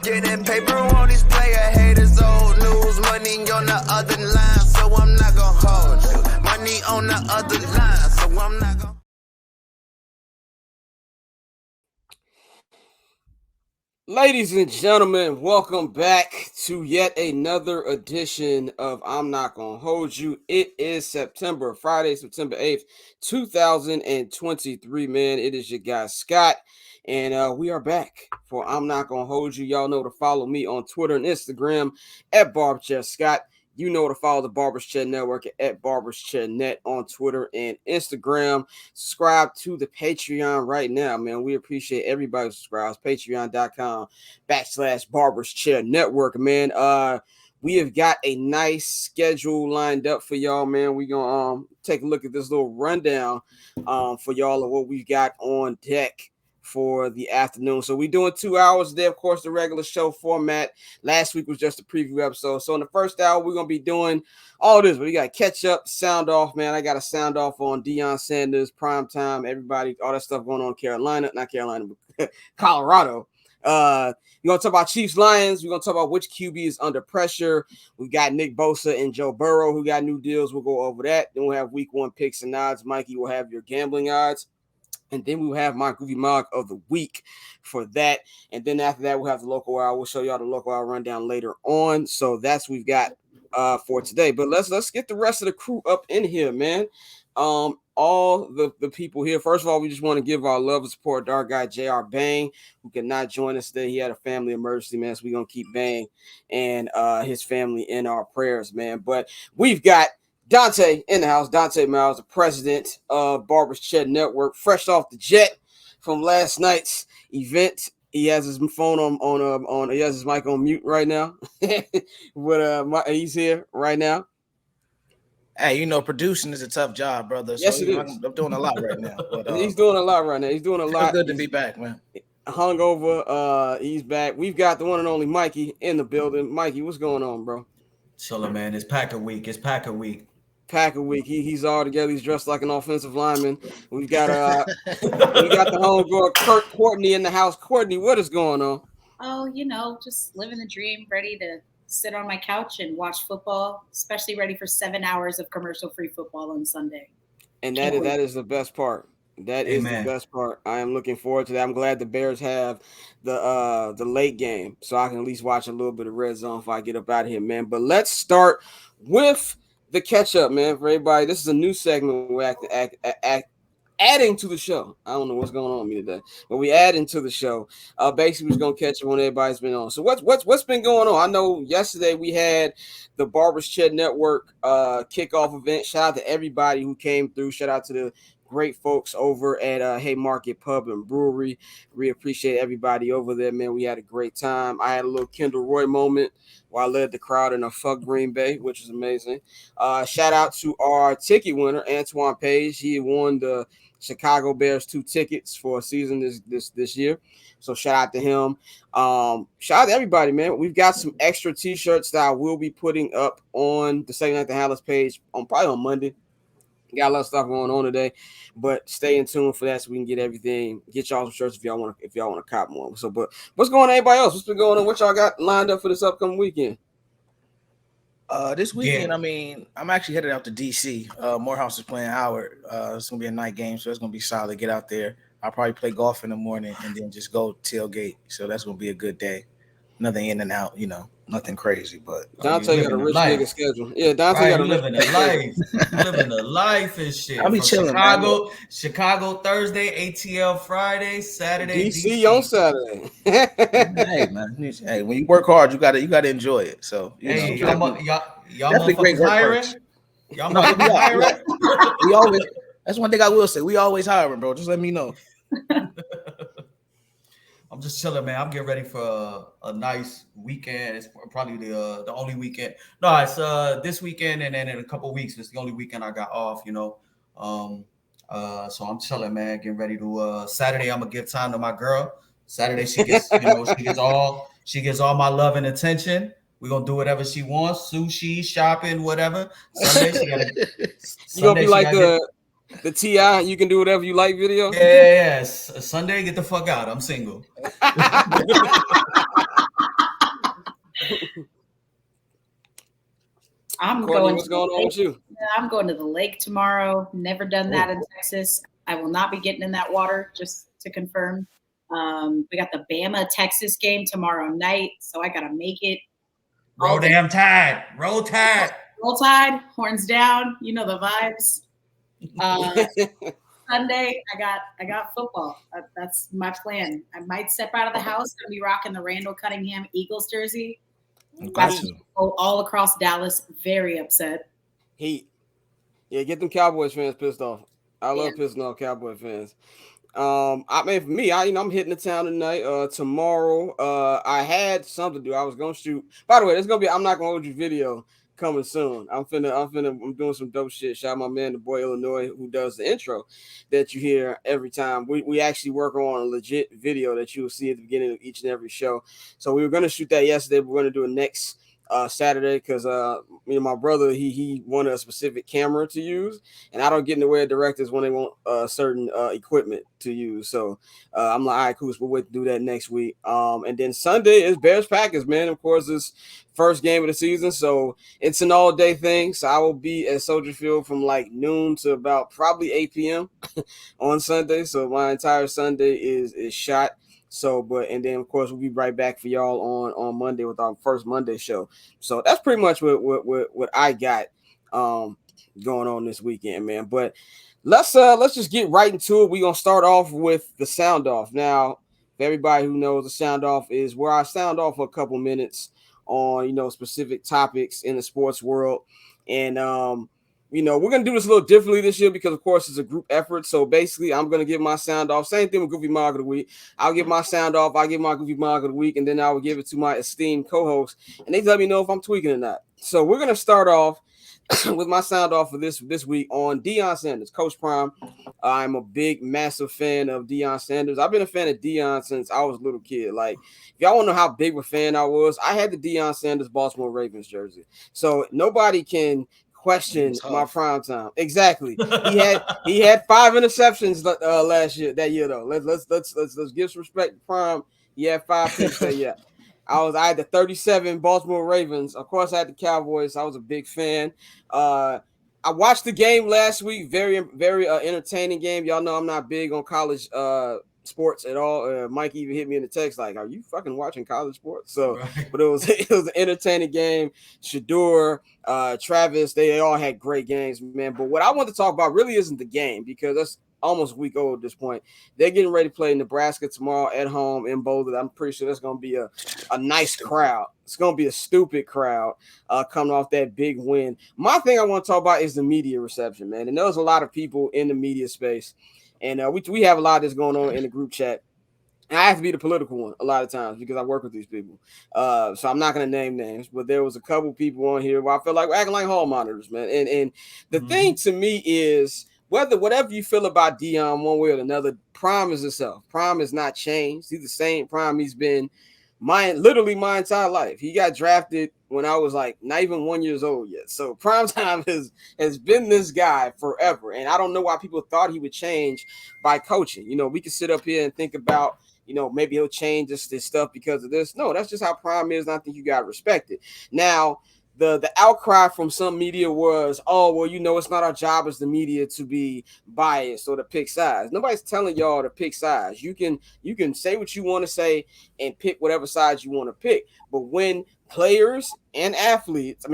Getting paper on these player haters, old news, money on the other line, so I'm not gonna hold you. Money on the other line, so I'm not gonna. Ladies and gentlemen, welcome back to yet another edition of I'm Not Gonna Hold You. It is Friday, September 8th, 2023, man. It is your guy, Scott, and we are back for I'm Not Gonna Hold You. Y'all know to follow me on Twitter and Instagram at BarberChairScott. You know to follow the Barbers Chair Network at Barbers Chair Net on Twitter and Instagram. Subscribe to the Patreon right now, man. We appreciate everybody who subscribes. Patreon.com/Barbers Chair Network, man. We have got a nice schedule lined up for y'all, man. We're gonna take a look at this little rundown for y'all of what we've got on deck for the afternoon. So we're doing 2 hours there, of course, the regular show format. Last week was just a preview episode. So in the first hour, we're going to be doing all this. We got Ketchup, sound off, man. I got a sound off on Deion Sanders, prime time, everybody, all that stuff going on in Colorado. We're going to talk about Chiefs Lions. We're going to talk about which QB is under pressure. We got Nick Bosa and Joe Burrow who got new deals. We'll go over that. Then we'll have week 1 picks and odds. Mikey will have your gambling odds. And then we'll have my Goofy Mug of the week for that. And then after that, we'll have the local hour. We'll show y'all the local hour rundown later on. So that's what we've got for today. But let's get the rest of the crew up in here, man. All the people here. First of all, we just want to give our love and support to our guy JR Bang, who could not join us today. He had a family emergency, man. So we're gonna keep Bang and his family in our prayers, man. But we've got Dante in the house. Dante Miles, the president of Barbers Chair Network, fresh off the jet from last night's event. He has his phone on he has his mic on mute right now. But he's here right now. Hey, you know, producing is a tough job, brother. Yes, so, it is. I'm doing a lot right now. But, he's doing a lot right now. He's doing a lot. Good to be back, man. Hungover. He's back. We've got the one and only Mikey in the building. Mikey, what's going on, bro? Chilling, man. It's Packer week. Packer week. He's all together. He's dressed like an offensive lineman. We've got the homegirl Kurt Courtney in the house. Courtney, what is going on? Oh, you know, just living the dream, ready to sit on my couch and watch football, especially ready for 7 hours of commercial-free football on Sunday. And that is the best part. That is the best part. I am looking forward to that. I'm glad the Bears have the late game, so I can at least watch a little bit of red zone if I get up out of here, man. But let's start with the catch-up, man, for everybody. This is a new segment we're adding to the show. I don't know what's going on with me today, but we adding to the show. Basically, we're gonna catch up on everybody's been on. So what's been going on? I know yesterday we had the Barbers Chair Network kickoff event. Shout out to everybody who came through. Shout out to the great folks over at Haymarket Pub and Brewery. We appreciate everybody over there, man. We had a great time. I had a little Kendall Roy moment while I led the crowd in a fuck Green Bay, which was amazing. Shout out to our ticket winner, Antoine Page. He won the Chicago Bears 2 tickets for a season this year. So shout out to him. Shout out to everybody, man. We've got some extra t-shirts that I will be putting up on the Second Night the Hallis page probably on Monday. Got a lot of stuff going on today, but stay in tune for that so we can get y'all some shirts if y'all want to cop more. So, but what's going on, everybody else? What's been going on? What y'all got lined up for this upcoming weekend? This weekend, I mean, I'm actually headed out to DC. Morehouse is playing Howard. It's gonna be a night game, so it's gonna be solid. Get out there. I'll probably play golf in the morning and then just go tailgate. So that's gonna be a good day. Nothing in and out, you know, nothing crazy. But Dante got a rich nigga schedule. Yeah, Dante got a living a life, living a life and shit. I'll be chilling. Chicago Thursday, ATL Friday, Saturday, DC on Saturday. Hey man, hey, when you work hard, you gotta enjoy it. So hey, y'all great work hiring. Y'all hiring. We always. That's one thing I will say. We always hiring, bro. Just let me know. I'm just chilling, man. I'm getting ready for a nice weekend. It's probably the only weekend. No, it's this weekend, and then in a couple of weeks, it's the only weekend I got off. You know, so I'm chilling, man. Getting ready to Saturday. I'm gonna give time to my girl. Saturday, she gets she gets all my love and attention. We're gonna do whatever she wants, sushi, shopping, whatever. Sunday, she gotta. You gonna be like the T.I., you can do whatever you like video? Yes. Sunday, get the fuck out. I'm single. I'm Courtney, going what's to going the on lake. with you? I'm going to the lake tomorrow. Never done that in Texas. I will not be getting in that water, just to confirm. We got the Bama Texas game tomorrow night, so I gotta make it. Roll damn tide. Roll tide. Roll Tide, horns down. You know the vibes. Sunday, I got football. That's my plan. I might step out of the house. Gonna be rocking the Randall Cunningham Eagles jersey. Got to. All across Dallas, very upset. Heat. Yeah, get them Cowboys fans pissed off. I love Yeah. pissing off Cowboy fans. I mean, for me, I'm hitting the town tonight. Tomorrow, I had something to do. I was gonna shoot. By the way, there's gonna be. I'm not gonna hold you video coming soon. I'm doing some dope shit. Shout out my man, the boy Illinois, who does the intro that you hear every time. We actually work on a legit video that you will see at the beginning of each and every show. So we were gonna shoot that yesterday. We're gonna do it next Saturday because my brother he wanted a specific camera to use, and I don't get in the way of directors when they want certain equipment to use. So I'm like, all right, cool, so we'll wait to do that next week. And then Sunday is Bears Packers, man. Of course, it's first game of the season, so it's an all day thing. So I will be at Soldier Field from like noon to about probably 8 p.m. on Sunday. So my entire Sunday is shot. So, and then of course we'll be right back for y'all on Monday with our first Monday show. So that's pretty much what I got going on this weekend, man. But let's just get right into it. We're gonna start off with the sound off. Now, for everybody who knows, the sound off is where I sound off for a couple minutes on specific topics in the sports world. And we're going to do this a little differently this year because, of course, it's a group effort. So basically, I'm going to give my sound off. Same thing with Goofy Mog of the Week. I'll give my sound off. I'll give my Goofy Mog of the Week, and then I will give it to my esteemed co-host, and they let me know if I'm tweaking or not. So we're going to start off with my sound off for this week on Deion Sanders, Coach Prime. I'm a big, massive fan of Deion Sanders. I've been a fan of Deion since I was a little kid. Like, if y'all want to know how big of a fan I was, I had the Deion Sanders Baltimore Ravens jersey. So nobody can question my prime time. Exactly. He had 5 interceptions that year though. Let's give some respect to Prime. He had 5 picks that year. I had the 37 Baltimore Ravens. Of course, I had the Cowboys. I was a big fan. I watched the game last week. Very, very entertaining game. Y'all know I'm not big on college sports at all. Mike even hit me in the text like, "Are you fucking watching college sports?" So, right. But it was an entertaining game. Shador, Travis, they all had great games, man. But what I want to talk about really isn't the game because that's almost a week old at this point. They're getting ready to play Nebraska tomorrow at home in Boulder. I'm pretty sure that's going to be a nice crowd. It's going to be a stupid crowd coming off that big win. My thing I want to talk about is the media reception, man. And there's a lot of people in the media space. And we have a lot of this going on in the group chat. And I have to be the political one a lot of times because I work with these people. So I'm not going to name names, but there was a couple people on here where I feel like we're acting like hall monitors, man. And the thing to me is whatever you feel about Deion one way or another, Prime is himself. Prime has not changed. He's the same Prime he's been literally my entire life. He got drafted when I was like not even 1 year old yet. So Prime Time has been this guy forever. And I don't know why people thought he would change by coaching. We could sit up here and think about, maybe he'll change this stuff because of this. No, that's just how Prime is. And I think you got to respect it. Now, the outcry from some media was, oh, well, it's not our job as the media to be biased or to pick sides. Nobody's telling y'all to pick sides. You can say what you want to say and pick whatever sides you want to pick. But when players and athletes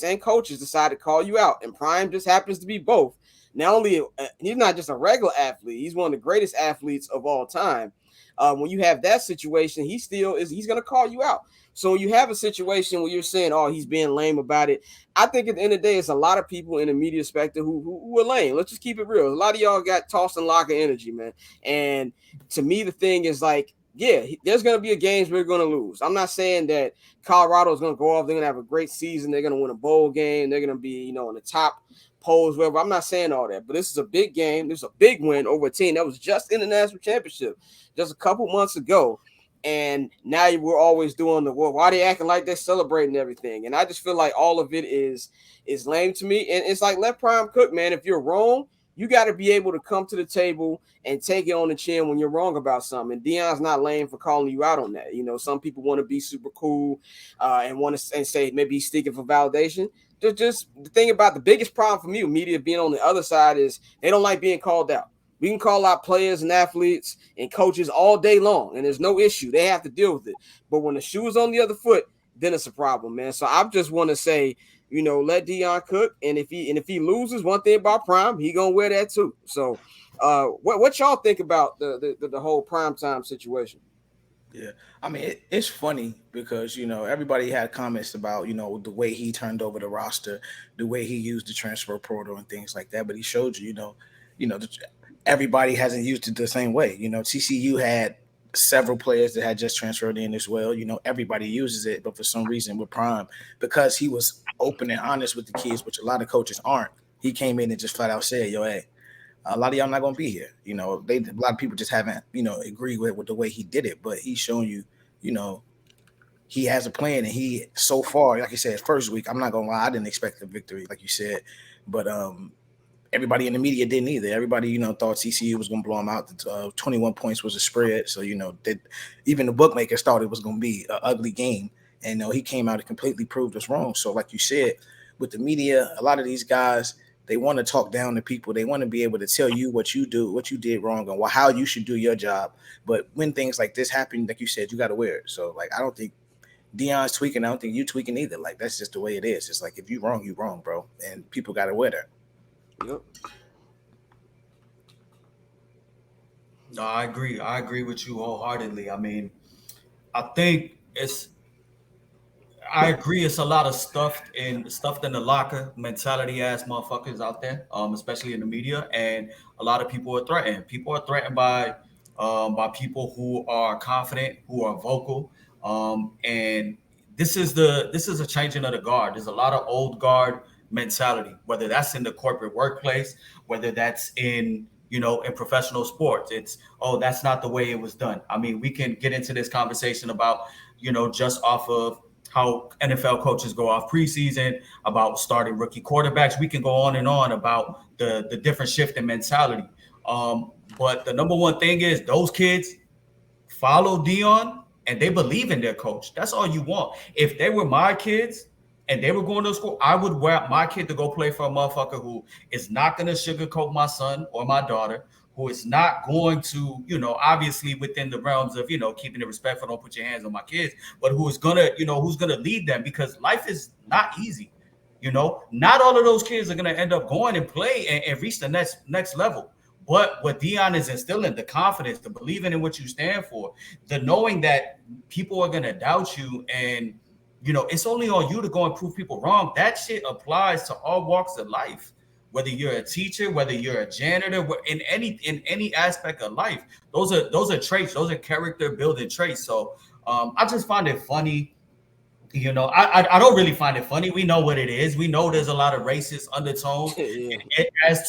and coaches decide to call you out, and Prime just happens to be both. Not only he's not just a regular athlete, he's one of the greatest athletes of all time. When you have that situation, he's going to call you out. So you have a situation where you're saying, oh, he's being lame about it. I think at the end of the day, it's a lot of people in the media spectrum who are lame. Let's just keep it real. A lot of y'all got tossed and locker energy, man. And to me, the thing is like, yeah, there's going to be a games we're going to lose. I'm not saying that Colorado is going to go off. They're going to have a great season. They're going to win a bowl game. They're going to be, in the top polls, whatever. I'm not saying all that, but this is a big game. This is a big win over a team that was just in the national championship just a couple months ago. And now we're always doing why are they acting like they're celebrating everything? And I just feel like all of it is lame to me. And it's like, let Prime cook, man. If you're wrong, you got to be able to come to the table and take it on the chin when you're wrong about something. And Deion's not lame for calling you out on that. You know, some people want to be super cool and want to and say maybe he's seeking for validation. Just the thing about the biggest problem for me with media being on the other side is they don't like being called out. We can call out players and athletes and coaches all day long, and there's no issue. They have to deal with it. But when the shoe is on the other foot, then it's a problem, man. So I just want to say, you know, let Deion cook, and if he loses, one thing about Prime, he gonna wear that too. So, what y'all think about the whole primetime situation? Yeah, I mean, it's funny because, you know, everybody had comments about, you know, the way he turned over the roster, the way he used the transfer portal and things like that. But he showed you, everybody hasn't used it the same way. You know, TCU had several players that had just transferred in as well. You know, everybody uses it, but for some reason with Prime, because he was open and honest with the kids, which a lot of coaches aren't, he came in and just flat out said, yo, hey, a lot of y'all not going to be here. You know, a lot of people just haven't, you know, agreed with the way he did it, but he's showing you, you know, he has a plan, and he, so far, like you said, first week, I'm not going to lie, I didn't expect the victory, like you said, but everybody in the media didn't either. Everybody, you know, thought TCU was going to blow them out. 21 points was a spread, so, you know, even the bookmakers thought it was going to be an ugly game, and, you know, he came out and completely proved us wrong. So, like you said, with the media, a lot of these guys, they want to talk down to people. They want to be able to tell you what you do, what you did wrong, and how you should do your job. But when things like this happen, like you said, you got to wear it. So, like, I don't think Deion's tweaking. I don't think you tweaking either. Like, that's just the way it is. It's like, if you wrong, bro. And people got to wear that. Yep. No, I agree. I agree with you wholeheartedly. I mean, I think I agree. It's a lot of stuffed in the locker mentality ass motherfuckers out there, especially in the media, and a lot of people are threatened. People are threatened by people who are confident, who are vocal, and this is a changing of the guard. There's a lot of old guard mentality, whether that's in the corporate workplace, whether that's in professional sports. It's, oh, that's not the way it was done. I mean, we can get into this conversation about, just off of how NFL coaches go off preseason, about starting rookie quarterbacks. We can go on and on about the different shift in mentality. But the number one thing is those kids follow Deion and they believe in their coach. That's all you want. If they were my kids and they were going to school, I would want my kid to go play for a motherfucker who is not going to sugarcoat my son or my daughter, who is not going to, obviously within the realms of, keeping it respectful, don't put your hands on my kids, but who is going to, who's going to lead them, because life is not easy. Not all of those kids are going to end up going and play and reach the next level. But what Deion is instilling, the confidence, the believing in what you stand for, the knowing that people are going to doubt you, and, it's only on you to go and prove people wrong. That shit applies to all walks of life. Whether you're a teacher, whether you're a janitor, in any aspect of life, those are traits. Those are character building traits. So I just find it funny. I don't really find it funny. We know what it is. We know there's a lot of racist undertones as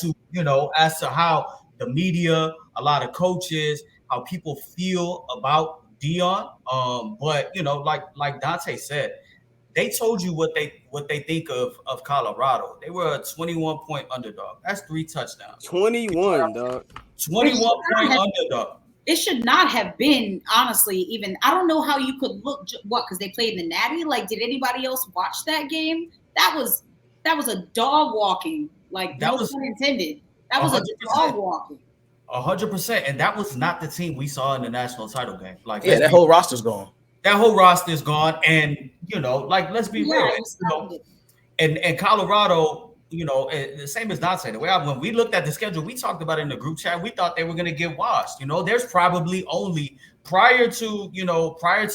to how the media, a lot of coaches, how people feel about Deion. But like Dante said, they told you what they think of Colorado. They were a 21-point underdog. That's 3 touchdowns. 21, dog. 21-point underdog. It should not have been, honestly, even. I don't know how you could look, because they played in the Natty. Like, did anybody else watch that game? That was a dog walking. Like, no pun intended. That was 100%. A dog walking. 100%. And that was not the team we saw in the national title game. Like, that whole roster's gone. That whole roster is gone, and let's be real. And Colorado, the same as Dante. The way when we looked at the schedule, we talked about it in the group chat. We thought they were going to get washed. There's probably only prior to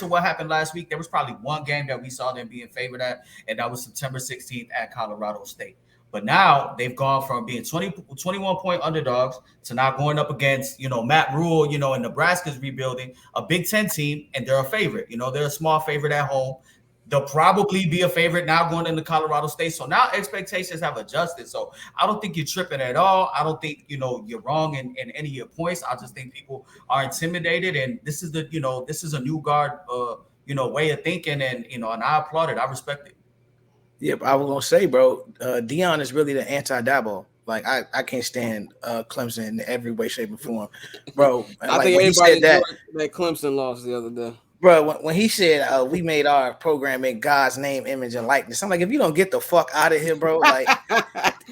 what happened last week, there was probably one game that we saw them being favored at, and that was September 16th at Colorado State. But now they've gone from being 21-point underdogs to now going up against, Matt Rule, and Nebraska's rebuilding, a Big Ten team, and they're a favorite. They're a small favorite at home. They'll probably be a favorite now going into Colorado State. So now expectations have adjusted. So I don't think you're tripping at all. I don't think, you're wrong in any of your points. I just think people are intimidated. And this is this is a new guard, way of thinking. And, and I applaud it. I respect it. Yeah, but I was gonna say, bro, Deion is really the anti-Dabo. Like I can't stand Clemson in every way, shape, and form, bro. I like think when he everybody said that, enjoyed that Clemson loss the other day. bro, when he said we made our program in God's name, image, and likeness, I'm like, if you don't get the fuck out of here, bro, like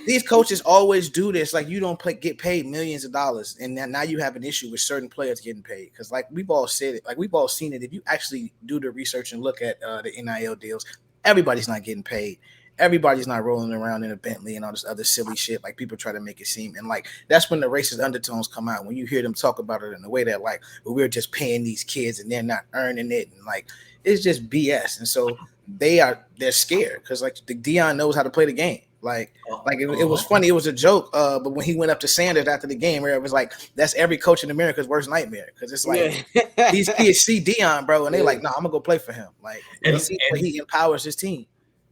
these coaches always do this. Like you don't get paid millions of dollars, and then now you have an issue with certain players getting paid because, like we've all said it, like we've all seen it. If you actually do the research and look at the NIL deals, everybody's not getting paid. Everybody's not rolling around in a Bentley and all this other silly shit like people try to make it seem. And like that's when the racist undertones come out, when you hear them talk about it in the way that like, well, we're just paying these kids and they're not earning it, and like it's just BS. And so they're scared because like the Deion knows how to play the game. Like it was funny, it was a joke. But when he went up to Sanders after the game, where it was like, that's every coach in America's worst nightmare. Because it's like these kids see Deion, bro, and they're like, no, I'm gonna go play for him. Like and he empowers his team.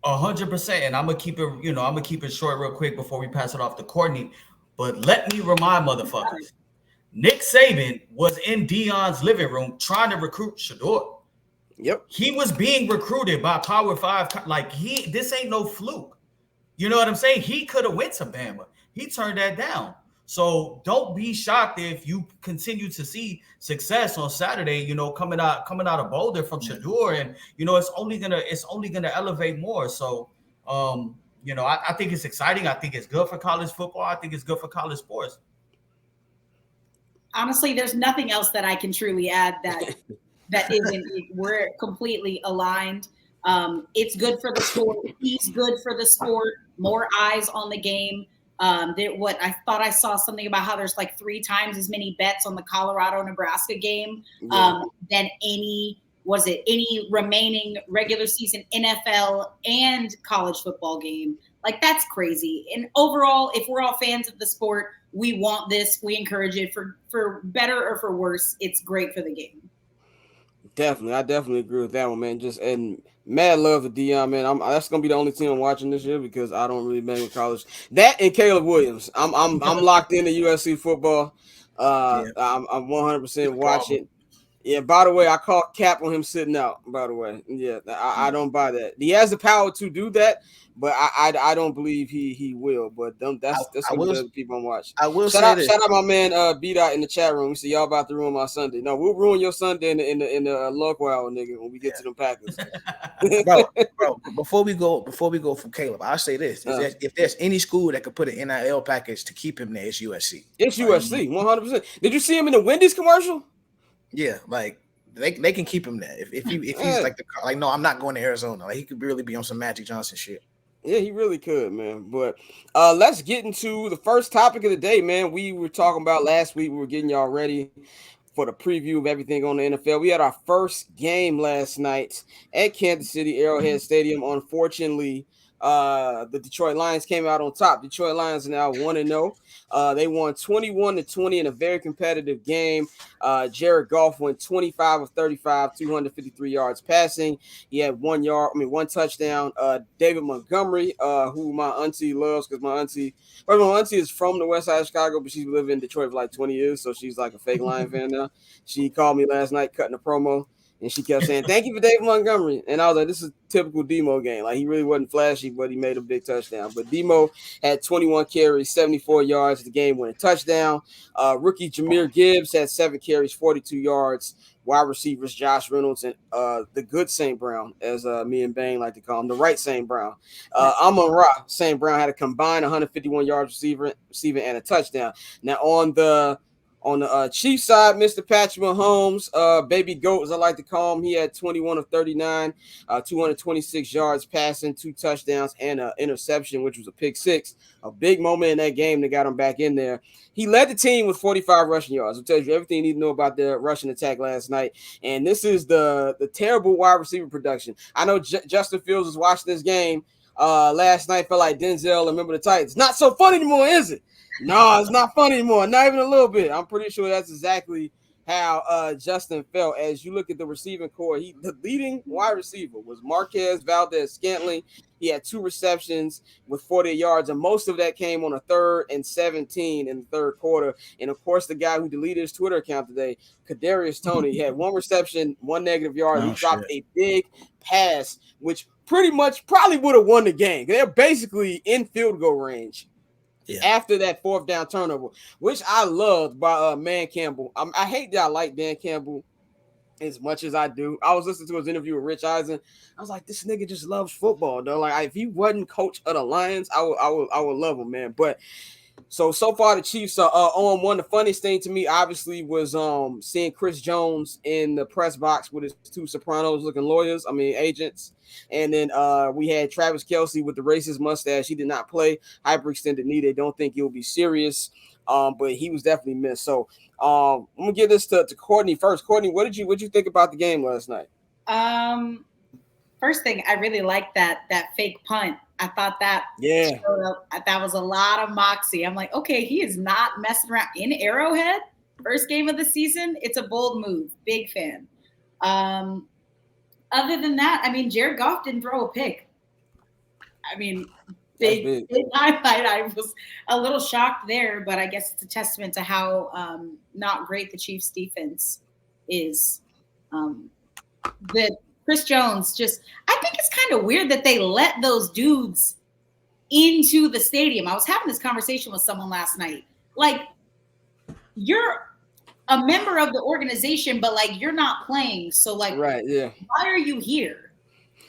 100%, and I'm gonna keep it, I'm gonna keep it short real quick before we pass it off to Courtney. But let me remind motherfuckers, Nick Saban was in Deion's living room trying to recruit Shador. Yep, he was being recruited by Power 5. Like this ain't no fluke. You know what I'm saying? He could have went to Bama. He turned that down. So don't be shocked if you continue to see success on Saturday, coming out of Boulder from Shador, and it's only gonna elevate more. So I think it's exciting. I think it's good for college football. I think it's good for college sports. Honestly, there's nothing else that I can truly add that isn't. We're completely aligned. It's good for the sport. He's good for the sport. More eyes on the game. What I thought I saw something about how there's like 3 times as many bets on the Colorado-Nebraska game than any remaining regular season NFL and college football game. Like that's crazy. And overall, if we're all fans of the sport, we want this. We encourage it for better or for worse. It's great for the game. Definitely, I definitely agree with that one, man. And mad love to Deion, man. That's gonna be the only team I'm watching this year because I don't really bang with college. That and Caleb Williams. I'm locked into USC football. I'm 100% watching. Yeah. By the way, I call cap on him sitting out. By the way, yeah, I don't buy that. He has the power to do that, but I don't believe he will. But that's gonna be the people I'm watching. I will shout out my man B-Dot in the chat room. We see y'all about to ruin my Sunday. No, we'll ruin your Sunday in the local hour, nigga, when we get to them Packers. bro. Before we go from Caleb, I'll say this: if there's any school that could put an NIL package to keep him there, it's USC. It's USC, 100%. Did you see him in the Wendy's commercial? Yeah, like they can keep him there. If he's like no, I'm not going to Arizona. Like he could really be on some Magic Johnson shit. Yeah, he really could, man. But let's get into the first topic of the day, man. We were talking about last week. We were getting y'all ready for the preview of everything on the NFL. We had our first game last night at Kansas City Arrowhead Stadium. Unfortunately, the Detroit Lions came out on top. Detroit Lions are now 1-0. They won 21-20 in a very competitive game. Jared Goff went 25 of 35, 253 yards passing. He had 1 touchdown. David Montgomery, who my auntie loves, because my auntie is from the west side of Chicago, but she's lived in Detroit for like 20 years, so she's like a fake Lion fan now. She called me last night cutting a promo. And she kept saying, "Thank you for David Montgomery." And I was like, this is a typical Demo game. Like, he really wasn't flashy, but he made a big touchdown. But Demo had 21 carries, 74 yards, the game-winning touchdown. Rookie Jahmyr Gibbs had 7 carries, 42 yards. Wide receivers Josh Reynolds and the good St. Brown, as me and Bang like to call him, the right St. Brown. Amon-Ra St. Brown had a combined 151 yards receiving and a touchdown. Now, on the Chiefs side, Mr. Patrick Mahomes, Baby Goat, as I like to call him, he had 21 of 39, 226 yards passing, 2 touchdowns, and an interception, which was a pick 6. A big moment in that game that got him back in there. He led the team with 45 rushing yards. It tells you everything you need to know about the rushing attack last night. And this is the terrible wide receiver production. I know Justin Fields was watching this game last night, felt like Denzel, remember the Titans. Not so fun anymore, is it? No, it's not fun anymore. Not even a little bit. I'm pretty sure that's exactly how Justin felt. As you look at the receiving core, the leading wide receiver was Marquez Valdez-Scantling. He had 2 receptions with 40 yards, and most of that came on a 3rd and 17 in the third quarter. And, of course, the guy who deleted his Twitter account today, Kadarius Toney, he had 1 reception, 1 negative yard. He dropped a big pass, which pretty much probably would have won the game. They're basically in field goal range. after that 4th down turnover, which I loved by Man Campbell. I hate that I like Dan Campbell as much as I do. I was listening to his interview with Rich Eisen. I was like, this nigga just loves football, though. Like, if he wasn't coach of the Lions, I would love him, man. But so far the Chiefs are on one. The funniest thing to me, obviously, was seeing Chris Jones in the press box with his 2 Sopranos-looking lawyers. I mean, agents. And then we had Travis Kelce with the racist mustache. He did not play. Hyperextended knee. They don't think he'll be serious. But he was definitely missed. So I'm gonna give this to Courtney first. Courtney, what did you think about the game last night? First thing, I really liked that fake punt. I thought that that was a lot of moxie. I'm like, okay, he is not messing around in Arrowhead. First game of the season. It's a bold move. Big fan. Other than that, I mean, Jared Goff didn't throw a pick. I mean, big highlight. I was a little shocked there, but I guess it's a testament to how not great the Chiefs defense is. That Chris Jones I think it's kind of weird that they let those dudes into the stadium. I was having this conversation with someone last night. Like, you're a member of the organization, but like you're not playing. So like, right, yeah. Why are you here?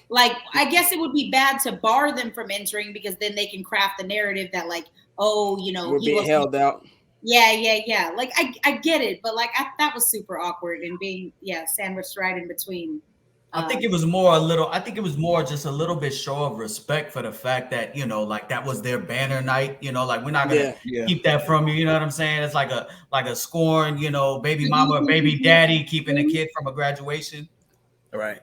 Like, I guess it would be bad to bar them from entering because then they can craft the narrative that like, oh, you know, we're being held out. Yeah. Like I get it, but like that was super awkward and being sandwiched right in between. I think it was more just a little bit show of respect for the fact that, you know, like that was their banner night, you know, like we're not gonna keep that from you, you know what I'm saying? It's like a scorn, you know, baby mama or baby daddy keeping a kid from a graduation. Right.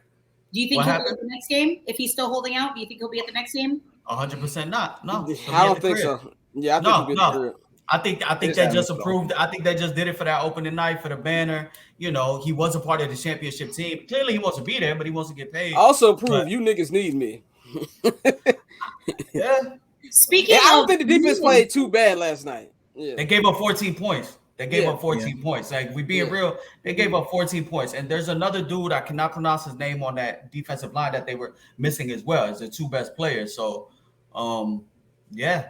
Do you think he'll be at the next game? If he's still holding out, do you think he'll be at the next game? 100% not. No. I don't think so. Yeah, I think no. I think that just approved. I think they just did it for that opening night for the banner. You know, he was a part of the championship team. Clearly, he wants to be there, but he wants to get paid. Also, prove you niggas need me. Yeah. Speaking, I don't think the defense played too bad last night. Yeah. They gave up 14 points. Points. Like, we being real, they gave up 14 points. And there's another dude, I cannot pronounce his name on that defensive line that they were missing as well. It's the 2 best players. So, Yeah,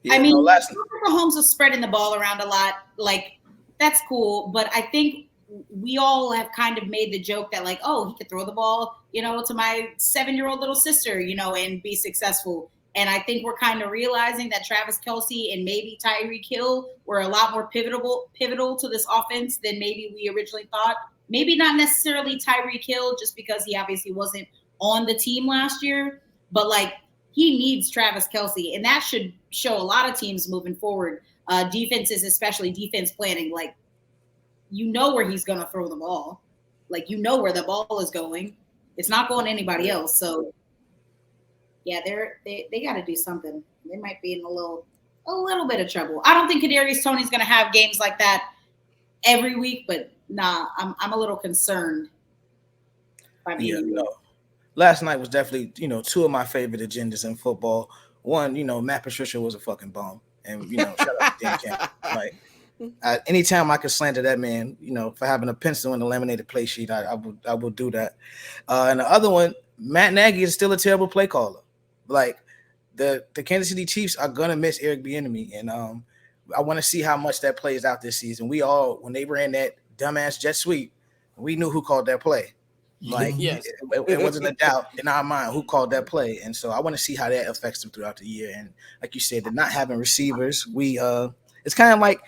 I mean, Mahomes was spreading the ball around a lot. Like, that's cool. But I think we all have kind of made the joke that, like, oh, he could throw the ball, you know, to my 7-year-old little sister, you know, and be successful. And I think we're kind of realizing that Travis Kelce and maybe Tyreek Hill were a lot more pivotal to this offense than maybe we originally thought. Maybe not necessarily Tyreek Hill, just because he obviously wasn't on the team last year. But, like, he needs Travis Kelce, and that should show a lot of teams moving forward. Defenses, especially defense planning, like, you know where he's going to throw the ball. Like, you know where the ball is going. It's not going to anybody else. So, yeah, they got to do something. They might be in a little bit of trouble. I don't think Kadarius Toney's going to have games like that every week, but nah, I'm a little concerned. Last night was definitely, you know, 2 of my favorite agendas in football. One, you know, Matt Patricia was a fucking bum. And, you know, shout out to Dan Campbell. Like, anytime I could slander that man, you know, for having a pencil and a laminated play sheet, I will do that. And the other one, Matt Nagy is still a terrible play caller. Like, the Kansas City Chiefs are going to miss Eric Bieniemy. And I want to see how much that plays out this season. We all, when they ran that dumbass jet sweep, we knew who called that play. Like, yes. it wasn't a doubt in our mind who called that play. And so I want to see how that affects them throughout the year. And like you said, they're not having receivers. It's kind of like,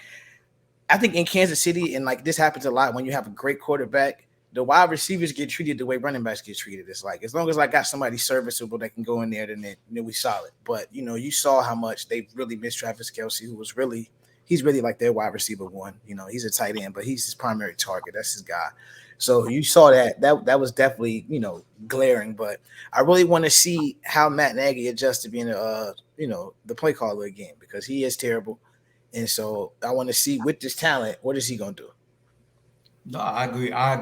I think in Kansas City, and like this happens a lot when you have a great quarterback, the wide receivers get treated the way running backs get treated. It's like, as long as I got somebody serviceable that can go in there, then we solid. But, you know, you saw how much they really missed Travis Kelce, who was he's really like their wide receiver 1. You know, he's a tight end, but he's his primary target. That's his guy. So you saw that was definitely, you know, glaring. But I really want to see how Matt Nagy adjusts to being the play caller again, because he is terrible. And so I want to see, with this talent, what is he gonna do? No, I agree. I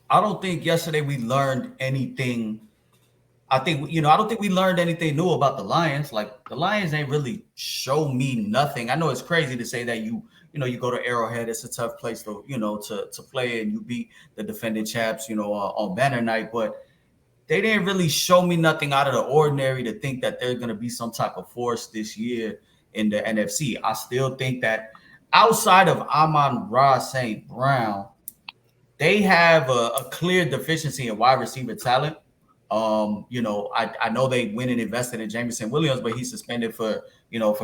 don't think yesterday we learned anything. I don't think we learned anything new about the Lions. Like, the Lions ain't really show me nothing. I know it's crazy to say that you go to Arrowhead. It's a tough place to play, and you beat the defending champs, on banner night. But they didn't really show me nothing out of the ordinary to think that they're going to be some type of force this year in the NFC. I still think that outside of Amon-Ra St. Brown, they have a clear deficiency in wide receiver talent. I know they went and invested in Jameson Williams, but he's suspended for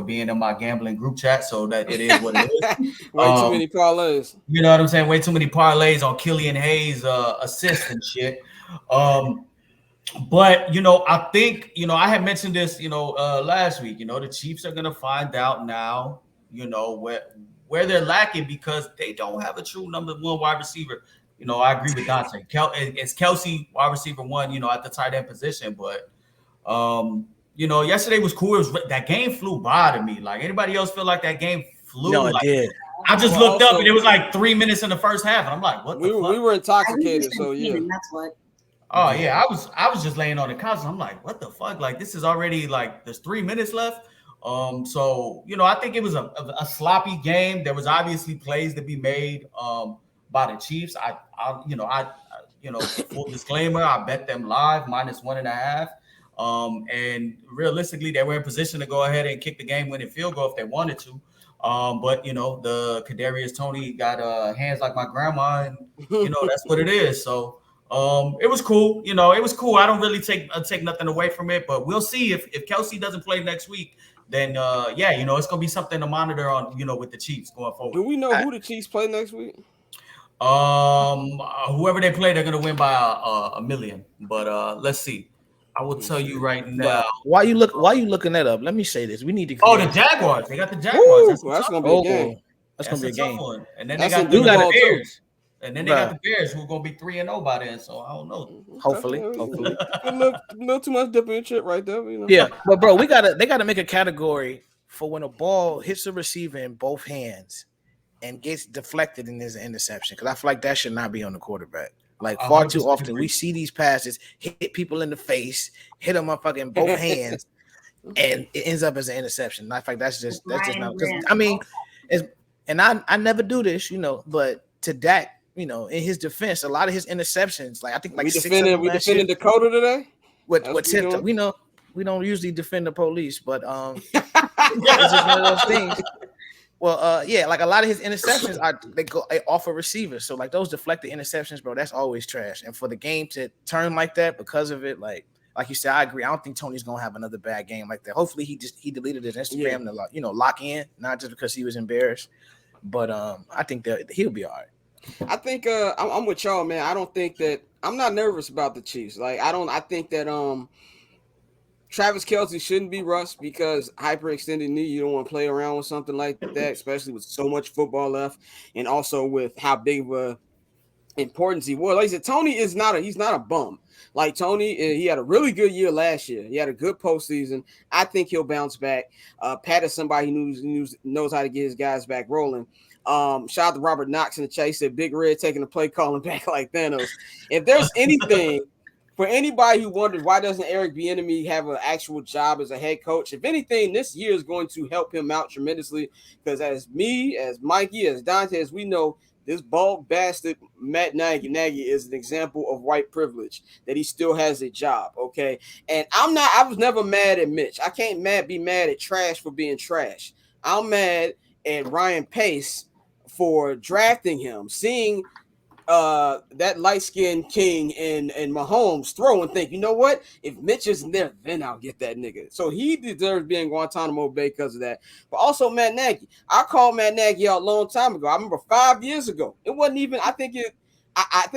being in my gambling group chat. So that it is what it is. Way too many parlays. You know what I'm saying? Way too many parlays on Killian Hayes' assist and shit. But I think I had mentioned this last week. The Chiefs are gonna find out now. Where they're lacking because they don't have a true number one wide receiver. I agree with Dante. It's Kelsey wide receiver one, at the tight end position. But, yesterday was cool. That game flew by to me. Like, anybody else feel like that game flew? No, it did. I just looked up and it was like 3 minutes in the first half. And I'm like, what the fuck? We were intoxicated, so yeah. That's what. Oh, yeah. I was just laying on the couch. And I'm like, what the fuck? Like, this is already like, there's 3 minutes left. So I think it was a sloppy game. There was obviously plays to be made by the Chiefs. I full disclaimer, I bet them live -1.5. And realistically, they were in position to go ahead and kick the game-winning field goal if they wanted to. But the Kadarius Toney got hands like my grandma, and that's what it is. So it was cool. It was cool. I don't really take nothing away from it, but we'll see if Kelsey doesn't play next week. Then it's gonna be something to monitor on, with the Chiefs going forward. Do we know who the Chiefs play next week? Whoever they play, they're gonna win by a million. But let's see. I will tell you right now. Why you looking that up? Let me say this. We need to. The Jaguars. They got the Jaguars. That's gonna be a game. That's gonna be a game. One. And then they got the Bears. And then they got the Bears, who are gonna be 3-0 by then. So I don't know. Hopefully. A little too much dip in chip right there. Yeah, but bro, they gotta make a category for when a ball hits the receiver in both hands and gets deflected and there's an interception. Because I feel like that should not be on the quarterback. Like far too often, we see these passes hit people in the face, hit them up fucking both hands, and it ends up as an interception. I think that's just not. I mean, I never do this, but to Dak. In his defense, a lot of his interceptions, like I think like we defended Dakota today. What tip? We don't usually defend the police, but it's just one of those things. Well, like a lot of his interceptions they go off a receiver. So like those deflected interceptions, bro, that's always trash. And for the game to turn like that because of it, like you said, I agree. I don't think Tony's gonna have another bad game like that. Hopefully he deleted his Instagram to lock in, not just because he was embarrassed. But I think that he'll be all right. I think I'm with y'all, man. I don't think that I'm not nervous about the Chiefs. Like I think that Travis Kelce shouldn't be rushed because hyperextended knee. You don't want to play around with something like that, especially with so much football left, and also with how big of a importance he was. Like I said, Tony he's not a bum. Like Tony, he had a really good year last year. He had a good postseason. I think he'll bounce back. Pat is somebody who knows how to get his guys back rolling. Shout out to Robert Knox in the chat. He said Big Red taking the play calling back like Thanos. If there's anything for anybody who wonders why doesn't Eric Bieniemy have an actual job as a head coach, if anything, this year is going to help him out tremendously because as me, as Mikey, as Dante, as we know, this bald bastard Matt Nagy is an example of white privilege that he still has a job. Okay, and I was never mad at Mitch. I can't be mad at trash for being trash. I'm mad at Ryan Pace for drafting him, seeing that light-skinned king and Mahomes throw and think, you know what? If Mitch isn't there, then I'll get that nigga. So he deserves being Guantanamo Bay because of that. But also Matt Nagy. I called Matt Nagy out a long time ago. I remember 5 years ago. It wasn't even, I think it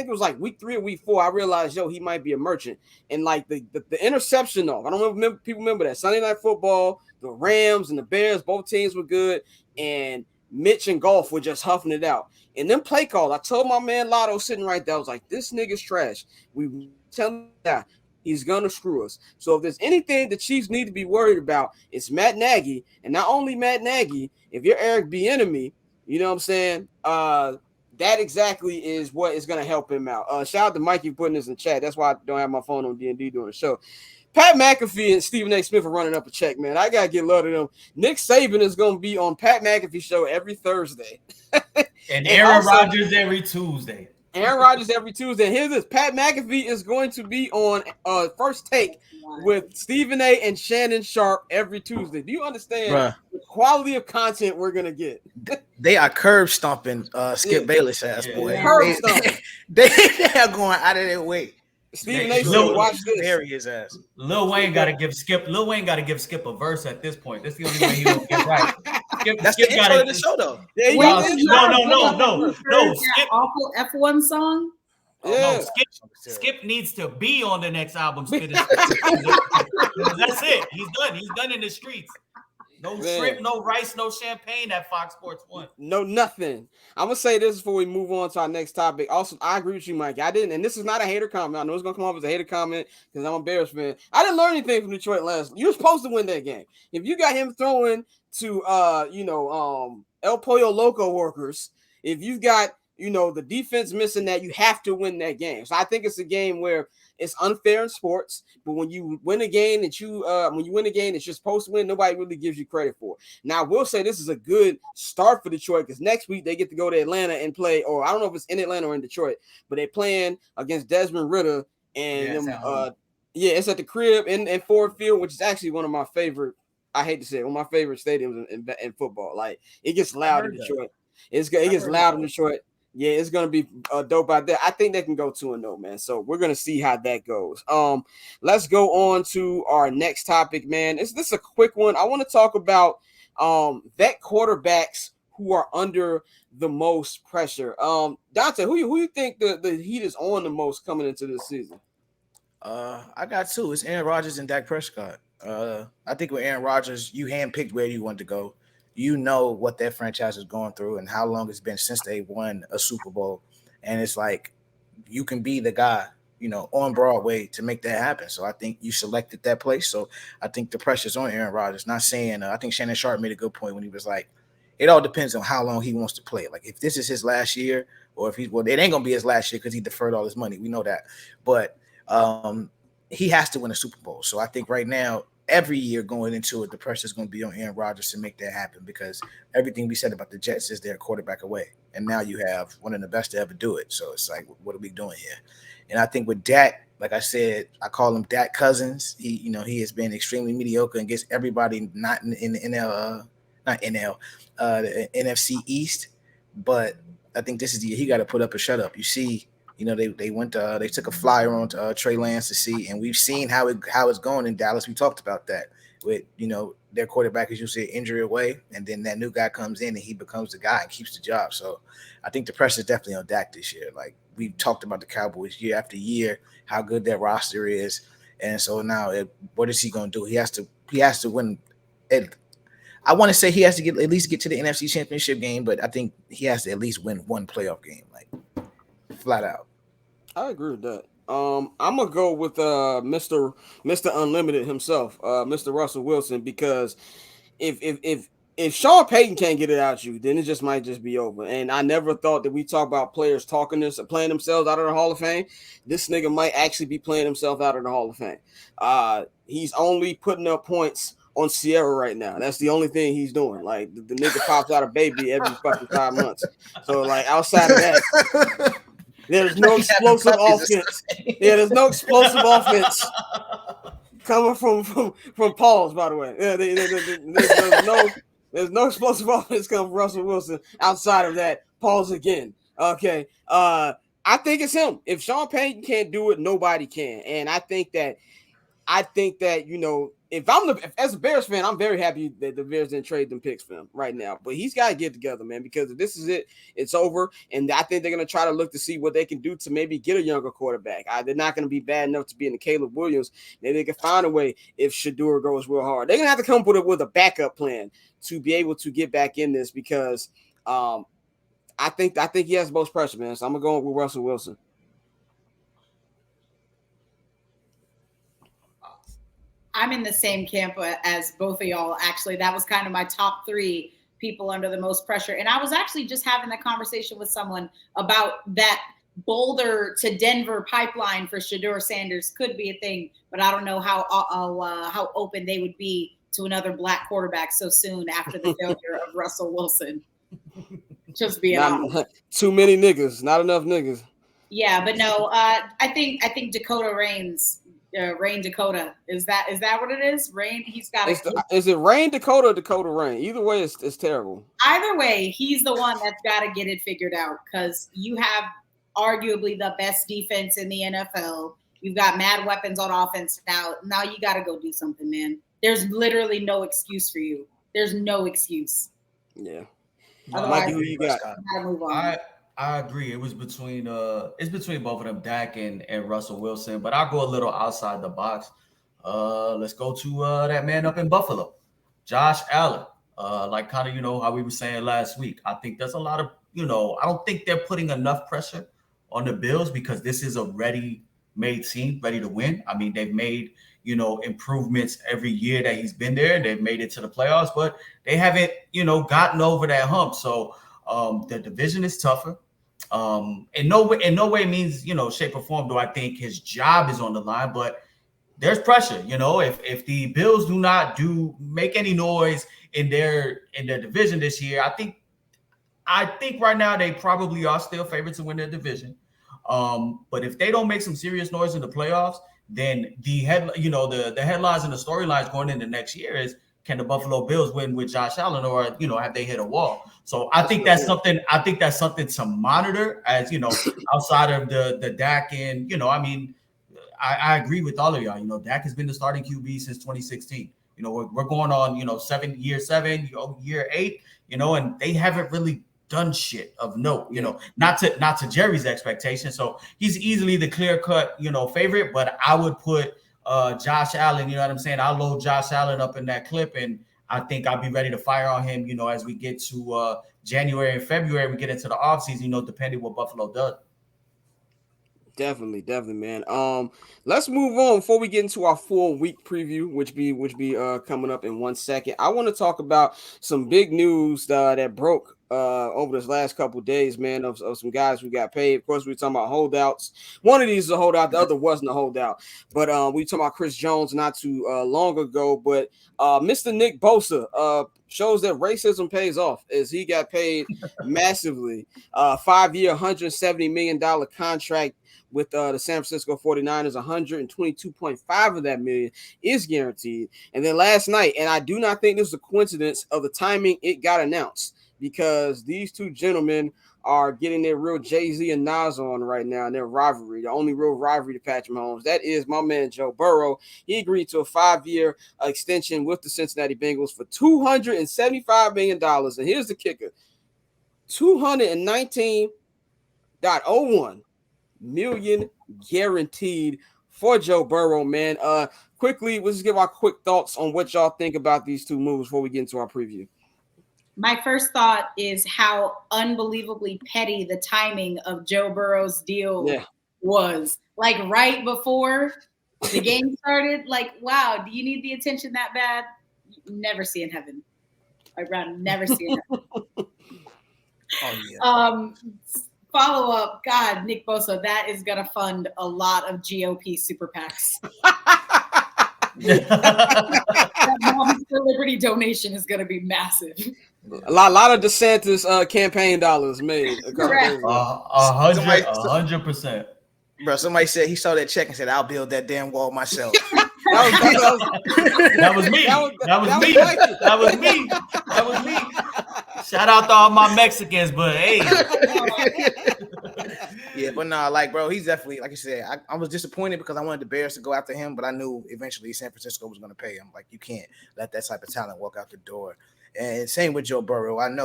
was like week 3 or week 4. I realized, he might be a merchant. And like the interception off. I don't remember people remember that. Sunday Night Football, the Rams and the Bears, both teams were good. And Mitch and Golf were just huffing it out. And then play call, I told my man Lotto sitting right there, I was like, this nigga's trash. We tell him that he's going to screw us. So if there's anything the Chiefs need to be worried about, it's Matt Nagy. And not only Matt Nagy, if you're Eric Bieniemy, you know what I'm saying? That exactly is what is going to help him out. Shout out to Mikey putting this in chat. That's why I don't have my phone on D&D doing the show. Pat McAfee and Stephen A. Smith are running up a check, man. I got to get love to them. Nick Saban is going to be on Pat McAfee show every Thursday. And Aaron Rodgers every Tuesday. Aaron Rodgers every Tuesday. And here's this: Pat McAfee is going to be on First Take with Stephen A. and Shannon Sharp every Tuesday. Do you understand the quality of content we're gonna get? They are curb stomping Skip Bayless ass boy. Curb stomping. They are going out of their way. Stephen A. said, "Watch this." Bury his ass. Lil Wayne got to give Skip a verse at this point. That's the only way he gonna get right. That's the intro of the show, though. Yeah, No. Skip awful F1 song. No, Skip needs to be on the next album. That's it. He's done. He's done in the streets. No shrimp, no rice, no champagne at Fox Sports 1. No, nothing. I'm going to say this before we move on to our next topic. Also, I agree with you, Mike. I didn't, and this is not a hater comment. I know it's going to come off as a hater comment because I'm a Bears fan. I didn't learn anything from Detroit last. You were supposed to win that game. If you got him throwing to, El Pollo Loco workers, if you've got, the defense missing that, you have to win that game. So I think it's a game where it's unfair in sports, but when you win a game that you're supposed to win, nobody really gives you credit for it. Now, I will say this is a good start for Detroit because next week they get to go to Atlanta and play, or I don't know if it's in Atlanta or in Detroit, but they're playing against Desmond Ridder and it's at the crib in Ford Field, which is actually one of my favorite. I hate to say it, one of my favorite stadiums in football. Like it gets loud in Detroit. It gets loud in Detroit. Yeah, it's gonna be dope out there. I think they can go 2-0, man. So we're gonna see how that goes. Let's go on to our next topic, man. This is a quick one. I want to talk about vet quarterbacks who are under the most pressure. Dante, who you think the heat is on the most coming into this season? I got two. It's Aaron Rodgers and Dak Prescott. I think with Aaron Rodgers, you handpicked where you want to go. You know what that franchise is going through and how long it's been since they won a Super Bowl. And it's like you can be the guy, on Broadway to make that happen. So I think you selected that place. So I think the pressure's on Aaron Rodgers. Not saying I think Shannon Sharp made a good point when he was like, it all depends on how long he wants to play. Like if this is his last year or it ain't going to be his last year because he deferred all his money. We know that. But he has to win a Super Bowl. So I think right now, every year going into it, the pressure is going to be on Aaron Rodgers to make that happen because everything we said about the Jets is their quarterback away. And now you have one of the best to ever do it. So it's like, what are we doing here? And I think with Dak, like I said, I call him Dak Cousins. He has been extremely mediocre and gets everybody not in the the NFC East. But I think this is the year he got to put up or shut up. You see, they took a flyer on Trey Lance to see, and we've seen how it's going in Dallas. We talked about that with, their quarterback is usually injury away, and then that new guy comes in and he becomes the guy and keeps the job. So I think the pressure is definitely on Dak this year. Like we've talked about the Cowboys year after year, how good that roster is. And so now what is he going to do? He has to win. I want to say he has to at least get to the NFC Championship game, but I think he has to at least win one playoff game, like flat out. I agree with that. I'm gonna go with Mr. Unlimited himself, Mr. Russell Wilson, because if Sean Payton can't get it out you, then it just might just be over. And I never thought that we talk about players playing themselves out of the Hall of Fame. This nigga might actually be playing himself out of the Hall of Fame. He's only putting up points on Sierra right now. That's the only thing he's doing. Like the nigga pops out a baby every fucking 5 months. So like outside of that. There's no explosive offense. Yeah, there's no explosive offense coming from Pauls, by the way. Yeah, there's no explosive offense coming from Russell Wilson outside of that. Pauls again. Okay. I think it's him. If Sean Payton can't do it, nobody can. And I think that if as a Bears fan, I'm very happy that the Bears didn't trade them picks for him right now. But he's got to get together, man, because if this is it, it's over. And I think they're going to try to look to see what they can do to maybe get a younger quarterback. They're not going to be bad enough to be in the Caleb Williams. Maybe they can find a way if Shedeur goes real hard. They're going to have to come up with a backup plan to be able to get back in this because I think he has the most pressure, man. So I'm going to go with Russell Wilson. I'm in the same camp as both of y'all. Actually, that was kind of my top 3 people under the most pressure. And I was actually just having that conversation with someone about that Boulder to Denver pipeline for Shedeur Sanders could be a thing, but I don't know how open they would be to another black quarterback so soon after the failure of Russell Wilson. Just being honest. Too many niggas, not enough niggas. Yeah, but no, I think Dakota Reigns, Rain Dakota. Is that what it is? Rain. He's got Is it Rain Dakota or Dakota Rain? Either way, it's terrible. Either way, he's the one that's got to get it figured out because you have arguably the best defense in the NFL. You've got mad weapons on offense now. Now you got to go do something, man. There's literally no excuse for you. There's no excuse. Yeah. Otherwise, who you got? Move on. I agree. It was between it's between both of them, Dak and Russell Wilson. But I'll go a little outside the box. Let's go to that man up in Buffalo, Josh Allen. Like kind of, how we were saying last week. I think there's a lot of, I don't think they're putting enough pressure on the Bills because this is a ready-made team, ready to win. I mean, they've made, improvements every year that he's been there. They've made it to the playoffs, but they haven't, gotten over that hump. So the division is tougher. In no way means, shape or form do I think his job is on the line, but there's pressure, if the Bills do not make any noise in their division this year, I think right now they probably are still favorites to win their division. But if they don't make some serious noise in the playoffs, then the headlines and the storylines going into next year is, can the Buffalo Bills win with Josh Allen, or have they hit a wall? So I think that's something. I think that's something to monitor, as outside of the Dak and I agree with all of y'all. Dak has been the starting QB since 2016. We're going on year 7, year 8. And they haven't really done shit of note. Not to Jerry's expectation. So he's easily the clear cut favorite. But I would put Josh Allen, you know what I'm saying? I'll load Josh Allen up in that clip, and I think I'll be ready to fire on him, as we get to January and February, we get into the offseason, depending what Buffalo does. Definitely, man. Let's move on before we get into our full week preview, which be coming up in 1 second. I want to talk about some big news that broke over this last couple of days, man, of some guys who got paid. Of course, we were talking about holdouts. One of these is a holdout, the other wasn't a holdout. But we talked about Chris Jones not too long ago. But Mr. Nick Bosa shows that racism pays off, as he got paid massively. 5-year, $170 million contract with the San Francisco 49ers. 122.5 of that million is guaranteed. And then last night, and I do not think this is a coincidence of the timing it got announced, because these two gentlemen are getting their real Jay-Z and Nas on right now in their rivalry, the only real rivalry to Patrick Mahomes. That is my man Joe Burrow. He agreed to a 5-year extension with the Cincinnati Bengals for $275 million. And here's the kicker: $219.01 million guaranteed for Joe Burrow, man. Quickly, let's just give our quick thoughts on what y'all think about these two moves before we get into our preview. My first thought is how unbelievably petty the timing of Joe Burrow's deal was. Like right before the game started, like, wow, do you need the attention that bad? Never see in heaven. I'd rather never see in heaven. Oh, yeah. Follow up, God, Nick Bosa, that is going to fund a lot of GOP super PACs. That Moms for Liberty donation is going to be massive. A lot of DeSantis campaign dollars made. 100%. Bro, somebody said he saw that check and said, "I'll build that damn wall myself." That was me. That was me. Shout out to all my Mexicans, but hey. Yeah, but nah, like, bro, he's definitely, like I said, I was disappointed because I wanted the Bears to go after him, but I knew eventually San Francisco was going to pay him. Like, you can't let that type of talent walk out the door. And same with Joe Burrow. I'm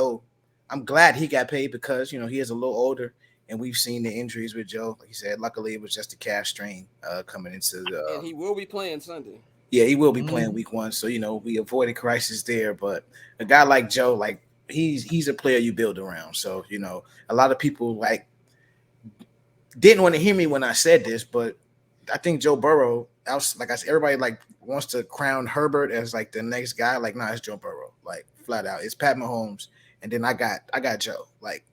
glad he got paid because, he is a little older, and we've seen the injuries with Joe. Like he said, luckily it was just a calf strain coming into the. And he will be playing Sunday. Yeah, he will be playing week 1. So, we avoided crisis there. But a guy like Joe, like, he's a player you build around. So, a lot of people, like, didn't want to hear me when I said this, but I think Joe Burrow, like I said, everybody like wants to crown Herbert as like the next guy. Like, nah, it's Joe Burrow, like flat out. It's Pat Mahomes, and then I got Joe, like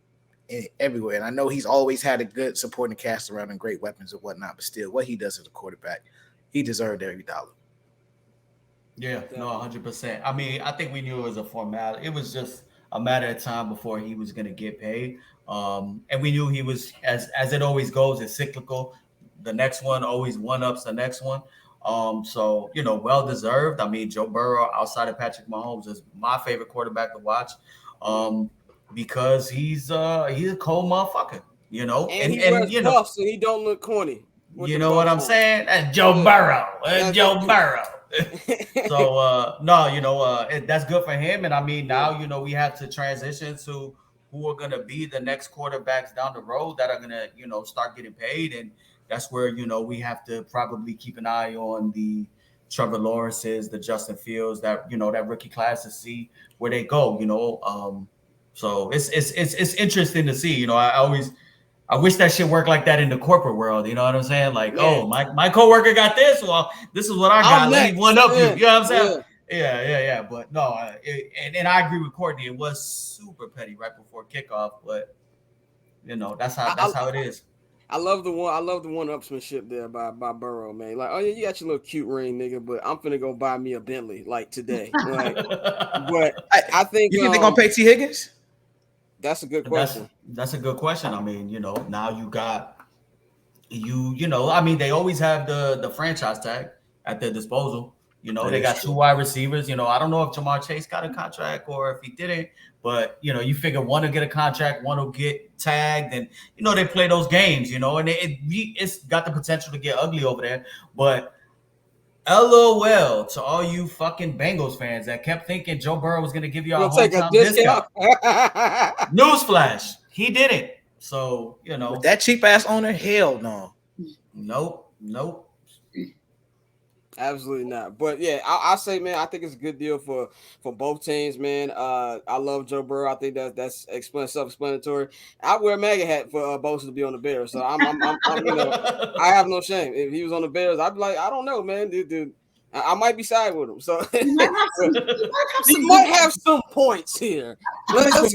everywhere. And I know he's always had a good supporting cast around and great weapons and whatnot, but still, what he does as a quarterback, he deserved every dollar. Yeah, no, 100%. I mean, I think we knew it was a formality. It was just a matter of time before he was going to get paid. And we knew he was, as it always goes, it's cyclical. The next one always one-ups the next one. So, well deserved. I mean, Joe Burrow, outside of Patrick Mahomes, is my favorite quarterback to watch, because he's a cold motherfucker, And he wears buffs and he don't look corny. You know what I'm saying? That's Joe Burrow. Joe Burrow. So no, that's good for him. And I mean, now we have to transition to who are gonna be the next quarterbacks down the road that are gonna start getting paid, and that's where we have to probably keep an eye on the Trevor Lawrences, the Justin Fields, that that rookie class, to see where they go. So it's interesting to see. I wish that shit worked like that in the corporate world. You know what I'm saying? Like, oh, my coworker got this. Well, this is what I got. Let me one up you. You know what I'm saying? Yeah. But no, and I agree with Courtney. It was super petty right before kickoff, but that's how it is. I love the one-upsmanship there by Burrow, man. Like, oh yeah, you got your little cute ring, nigga, but I'm finna go buy me a Bentley like today. Like, but I think you think they're gonna pay T. Higgins? That's a good question. That's a good question. I mean, now you got I mean, they always have the franchise tag at their disposal. They got 2 wide receivers. I don't know if Jamar Chase got a contract or if he didn't, but you figure one will get a contract, one will get tagged, and they play those games, and it's got the potential to get ugly over there. But LOL to all you fucking Bengals fans that kept thinking Joe Burrow was going to give you a hometown discount. Newsflash, he didn't. So, With that cheap ass owner, hell no. Nope. Absolutely not. But yeah, I say, man, I think it's a good deal for both teams, man. I love Joe Burrow. I think that's self-explanatory. I wear a MAGA hat for Bosa to be on the Bears, so I'm I have no shame. If he was on the Bears, I'd be like, I don't know, man, dude. I might be side with him. So he might have some points here. Let's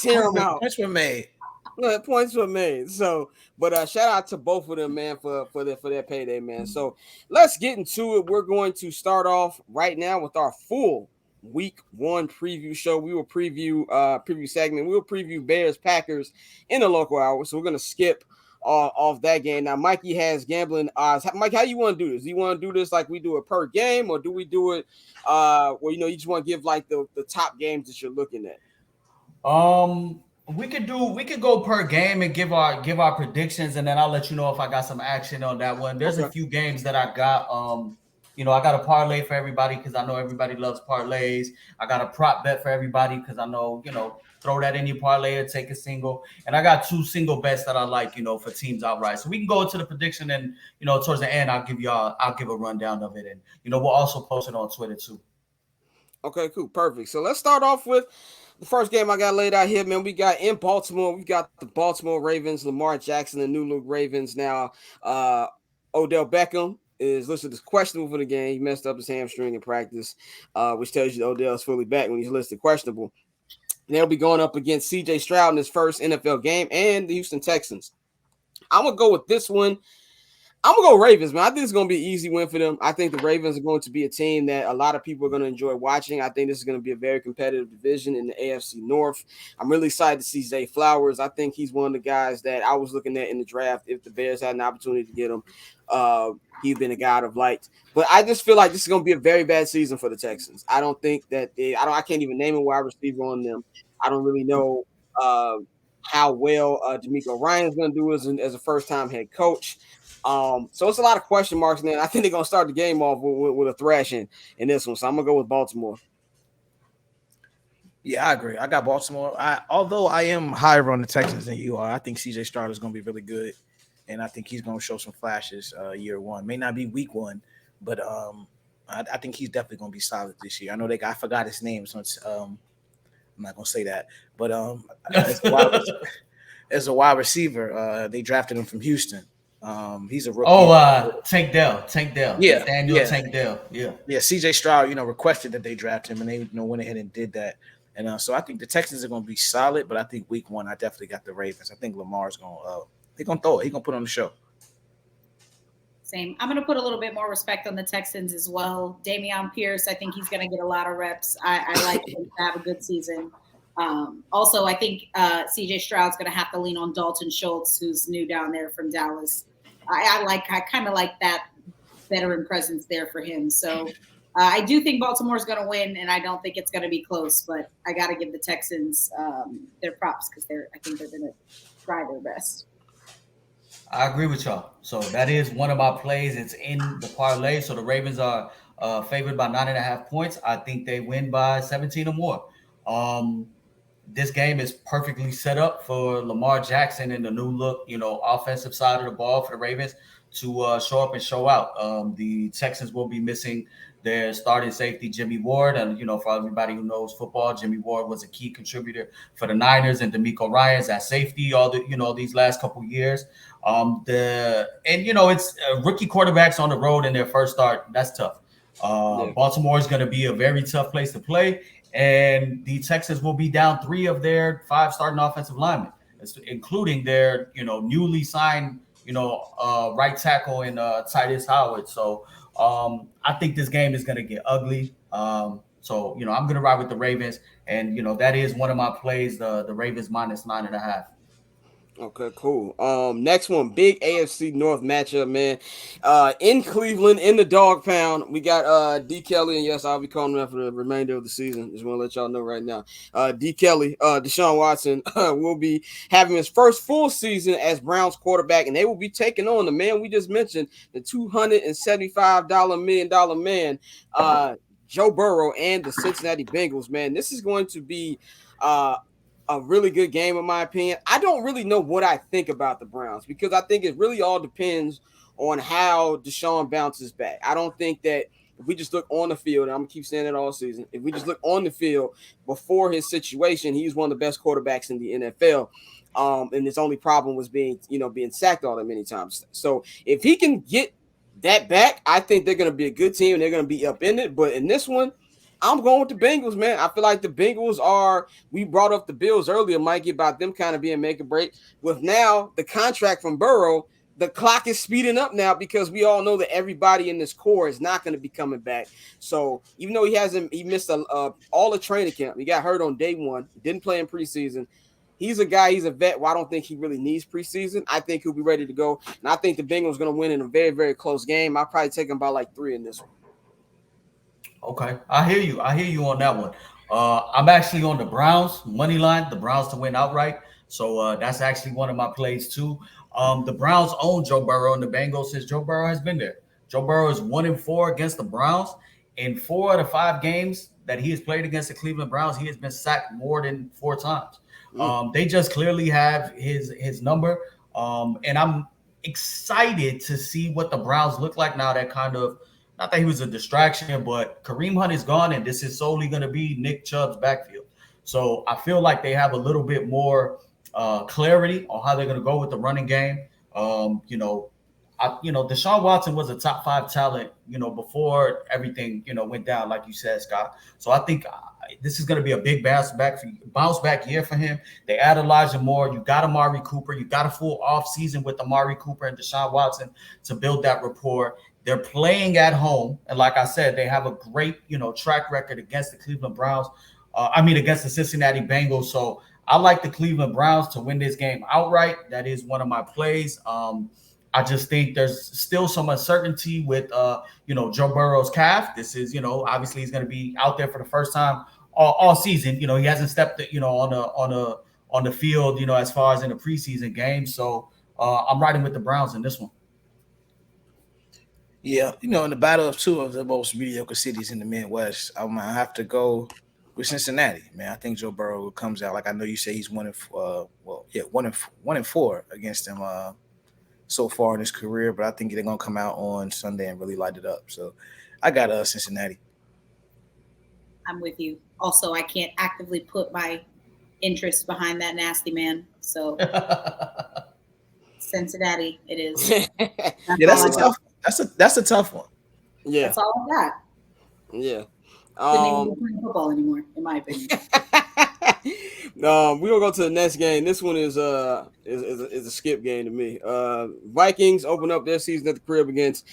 hear him out. Points were made. Points were made. So, but shout out to both of them, man, for their payday, man. So let's get into it. We're going to start off right now with our full week 1 preview show. We will preview segment. We will preview Bears Packers in the local hour. So we're going to skip off that game. Now, Mikey has gambling odds. Mike, how you want to do this? Do you want to do this like we do it per game, or do we do it where you just want to give like the top games that you're looking at? We could go per game and give our predictions, and then I'll let you know if I got some action on that one. There's a few games that I got. I got a parlay for everybody because I know everybody loves parlays. I got a prop bet for everybody because I know, throw that in your parlay or take a single. And I got 2 single bets that I like, for teams outright. So we can go into the prediction, and towards the end I'll give a rundown of it, and we'll also post it on Twitter too. Okay, cool, perfect. So let's start off with the first game I got laid out here, man. We got in Baltimore. We got the Baltimore Ravens, Lamar Jackson, the new look Ravens. Now, Odell Beckham is listed as questionable for the game. He messed up his hamstring in practice, which tells you Odell's fully back when he's listed questionable. And they'll be going up against C.J. Stroud in his first NFL game and the Houston Texans. I'm going to go with this one. I'm going to go Ravens, man. I think it's going to be an easy win for them. I think the Ravens are going to be a team that a lot of people are going to enjoy watching. I think this is going to be a very competitive division in the AFC North. I'm really excited to see Zay Flowers. I think he's one of the guys that I was looking at in the draft. If the Bears had an opportunity to get him, he's been a guy I've liked. But I just feel like this is going to be a very bad season for the Texans. I don't think that I can't even name a wide receiver on them. I don't really know how well D'Amico Ryan is going to do as a first-time head coach. So it's a lot of question marks, man. I think they're going to start the game off with a thrashing in this one. So I'm going to go with Baltimore. Yeah, I agree. I got Baltimore. Although I am higher on the Texans than you are, I think C.J. Stroud is going to be really good, and I think he's going to show some flashes year 1. May not be week 1, but I think he's definitely going to be solid this year. I know I forgot his name, so I'm not going to say that. But as a wide receiver, they drafted him from Houston. He's a rookie. Tank Dell. Yeah, Tank Dell. Yeah. C.J. Stroud, requested that they draft him, and they went ahead and did that. And so I think the Texans are going to be solid, but I think week 1, I definitely got the Ravens. I think Lamar's going to they're going to throw it. He's going to put on the show. Same. I'm going to put a little bit more respect on the Texans as well. Dameon Pierce, I think he's going to get a lot of reps. I like him to have a good season. Also, I think CJ Stroud's going to have to lean on Dalton Schultz, who's new down there from Dallas. I kind of like that veteran presence there for him. So I do think Baltimore's going to win, and I don't think it's going to be close. But I got to give the Texans their props because I think they're going to try their best. I agree with y'all. So that is one of my plays. It's in the parlay. So the Ravens are favored by 9.5 points. I think they win by 17 or more. This game is perfectly set up for Lamar Jackson and the new look, offensive side of the ball for the Ravens to show up and show out. The Texans will be missing their starting safety, Jimmy Ward. And, for everybody who knows football, Jimmy Ward was a key contributor for the Niners and DeMeco Ryans at safety these last couple years. It's rookie quarterbacks on the road in their first start. That's tough. Baltimore is going to be a very tough place to play. And the Texans will be down 3 of their 5 starting offensive linemen, including their, newly signed, right tackle and Titus Howard. So I think this game is going to get ugly. I'm going to ride with the Ravens. And, that is one of my plays, the Ravens minus 9.5. Okay, cool. Next one, big AFC North matchup, man. In Cleveland, in the dog pound, we got D. Kelly, and yes, I'll be calling him for the remainder of the season. Just want to let y'all know right now. D. Kelly, Deshaun Watson will be having his first full season as Browns quarterback, and they will be taking on the man we just mentioned, the $275 million man, Joe Burrow and the Cincinnati Bengals. Man, this is going to be a really good game, in my opinion. I don't really know what I think about the Browns because I think it really all depends on how Deshaun bounces back. I don't think that if we just look on the field, and I'm going to keep saying it all season, if we just look on the field before his situation, he's one of the best quarterbacks in the NFL. And his only problem was being sacked all that many times. So if he can get that back, I think they're going to be a good team and they're going to be up in it. But in this one, I'm going with the Bengals, man. I feel like the Bengals we brought up the Bills earlier, Mikey, about them kind of being make or break. With now the contract from Burrow, the clock is speeding up now because we all know that everybody in this core is not going to be coming back. So even though he missed all the training camp, he got hurt on day 1, didn't play in preseason. He's a vet. Well, I don't think he really needs preseason. I think he'll be ready to go. And I think the Bengals are going to win in a very, very close game. I'll probably take them by like 3 in this one. Okay, I hear you on that one. I'm actually on the Browns money line, the Browns to win outright. So that's actually one of my plays too. The Browns own Joe Burrow and the Bengals since Joe Burrow has been there. Joe Burrow is 1-4 against the Browns. In 4 out of 5 games that he has played against the Cleveland Browns, he has been sacked more than 4 times. They just clearly have his number. And I'm excited to see what the Browns look like now. That kind of, not that he was a distraction, but Kareem Hunt is gone, and this is solely going to be Nick Chubb's backfield. So I feel like they have a little bit more clarity on how they're going to go with the running game. Deshaun Watson was a top 5 talent, before everything, went down, like you said, Scott. So I think this is going to be a big bounce back year for him. They add Elijah Moore. You got Amari Cooper. You got a full off season with Amari Cooper and Deshaun Watson to build that rapport. They're playing at home. And like I said, they have a great, track record against the Cleveland Browns. Against the Cincinnati Bengals. So I like the Cleveland Browns to win this game outright. That is one of my plays. I just think there's still some uncertainty with, Joe Burrow's calf. This is, obviously he's going to be out there for the first time all season. He hasn't stepped, on the field, as far as in the preseason game. So I'm riding with the Browns in this one. Yeah, in the battle of 2 of the most mediocre cities in the Midwest, I might have to go with Cincinnati, man. I think Joe Burrow comes out, like I know you say he's 1-4 against them so far in his career, but I think they're gonna come out on Sunday and really light it up. So I got Cincinnati. I'm with you. Also, I can't actively put my interest behind that nasty man. So Cincinnati, it is. That's a tough one. Yeah, that's all I got. Yeah. Couldn't even be playing football anymore, in my opinion. We're gonna go to the next game. This one is a skip game to me. Vikings open up their season at the crib against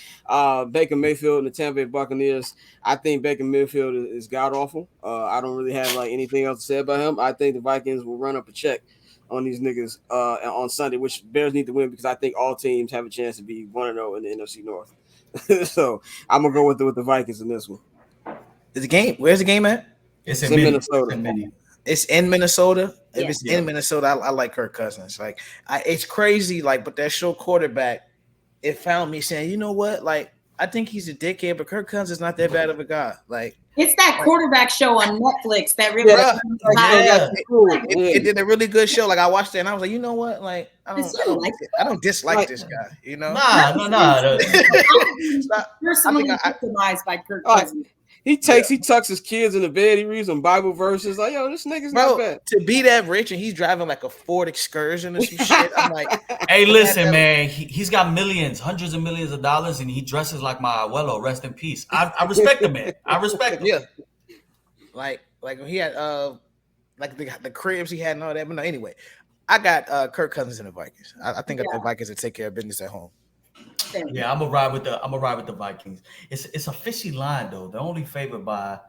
Baker Mayfield and the Tampa Bay Buccaneers. I think Baker Mayfield is god awful. I don't really have like anything else to say about him. I think the Vikings will run up a check on these niggas on Sunday, which Bears need to win because I think all teams have a chance to be 1-0 in the NFC North. So I'm gonna go with the Vikings in this one. Is the game? Where's the game at? It's in Minnesota. It's in Minnesota. Yeah. If it's in Minnesota, I like Kirk Cousins. Like, it's crazy. Like, but that show quarterback, it found me saying, you know what? Like, I think he's a dickhead, but Kirk Cousins is not that bad of a guy. Like, it's that quarterback show on Netflix that really. It did a really good show. Like, I watched it and I was like, you know what? Like, I don't dislike this guy. You know? Nah. Personally victimized by Kirk Cousins. He tucks his kids in the bed. He reads some Bible verses. Like, yo, this nigga's not bad. To be that rich and he's driving like a Ford Excursion or some shit. I'm like, hey, listen, man. He's got millions, hundreds of millions of dollars, and he dresses like my abuelo. Rest in peace. I respect the man. I respect him. Yeah. Like when he had like the cribs he had and all that. But no, anyway, I got Kirk Cousins and the Vikings. I think the Vikings will take care of business at home. Yeah, I'm gonna ride with the Vikings. It's a fishy line though. They're only favored by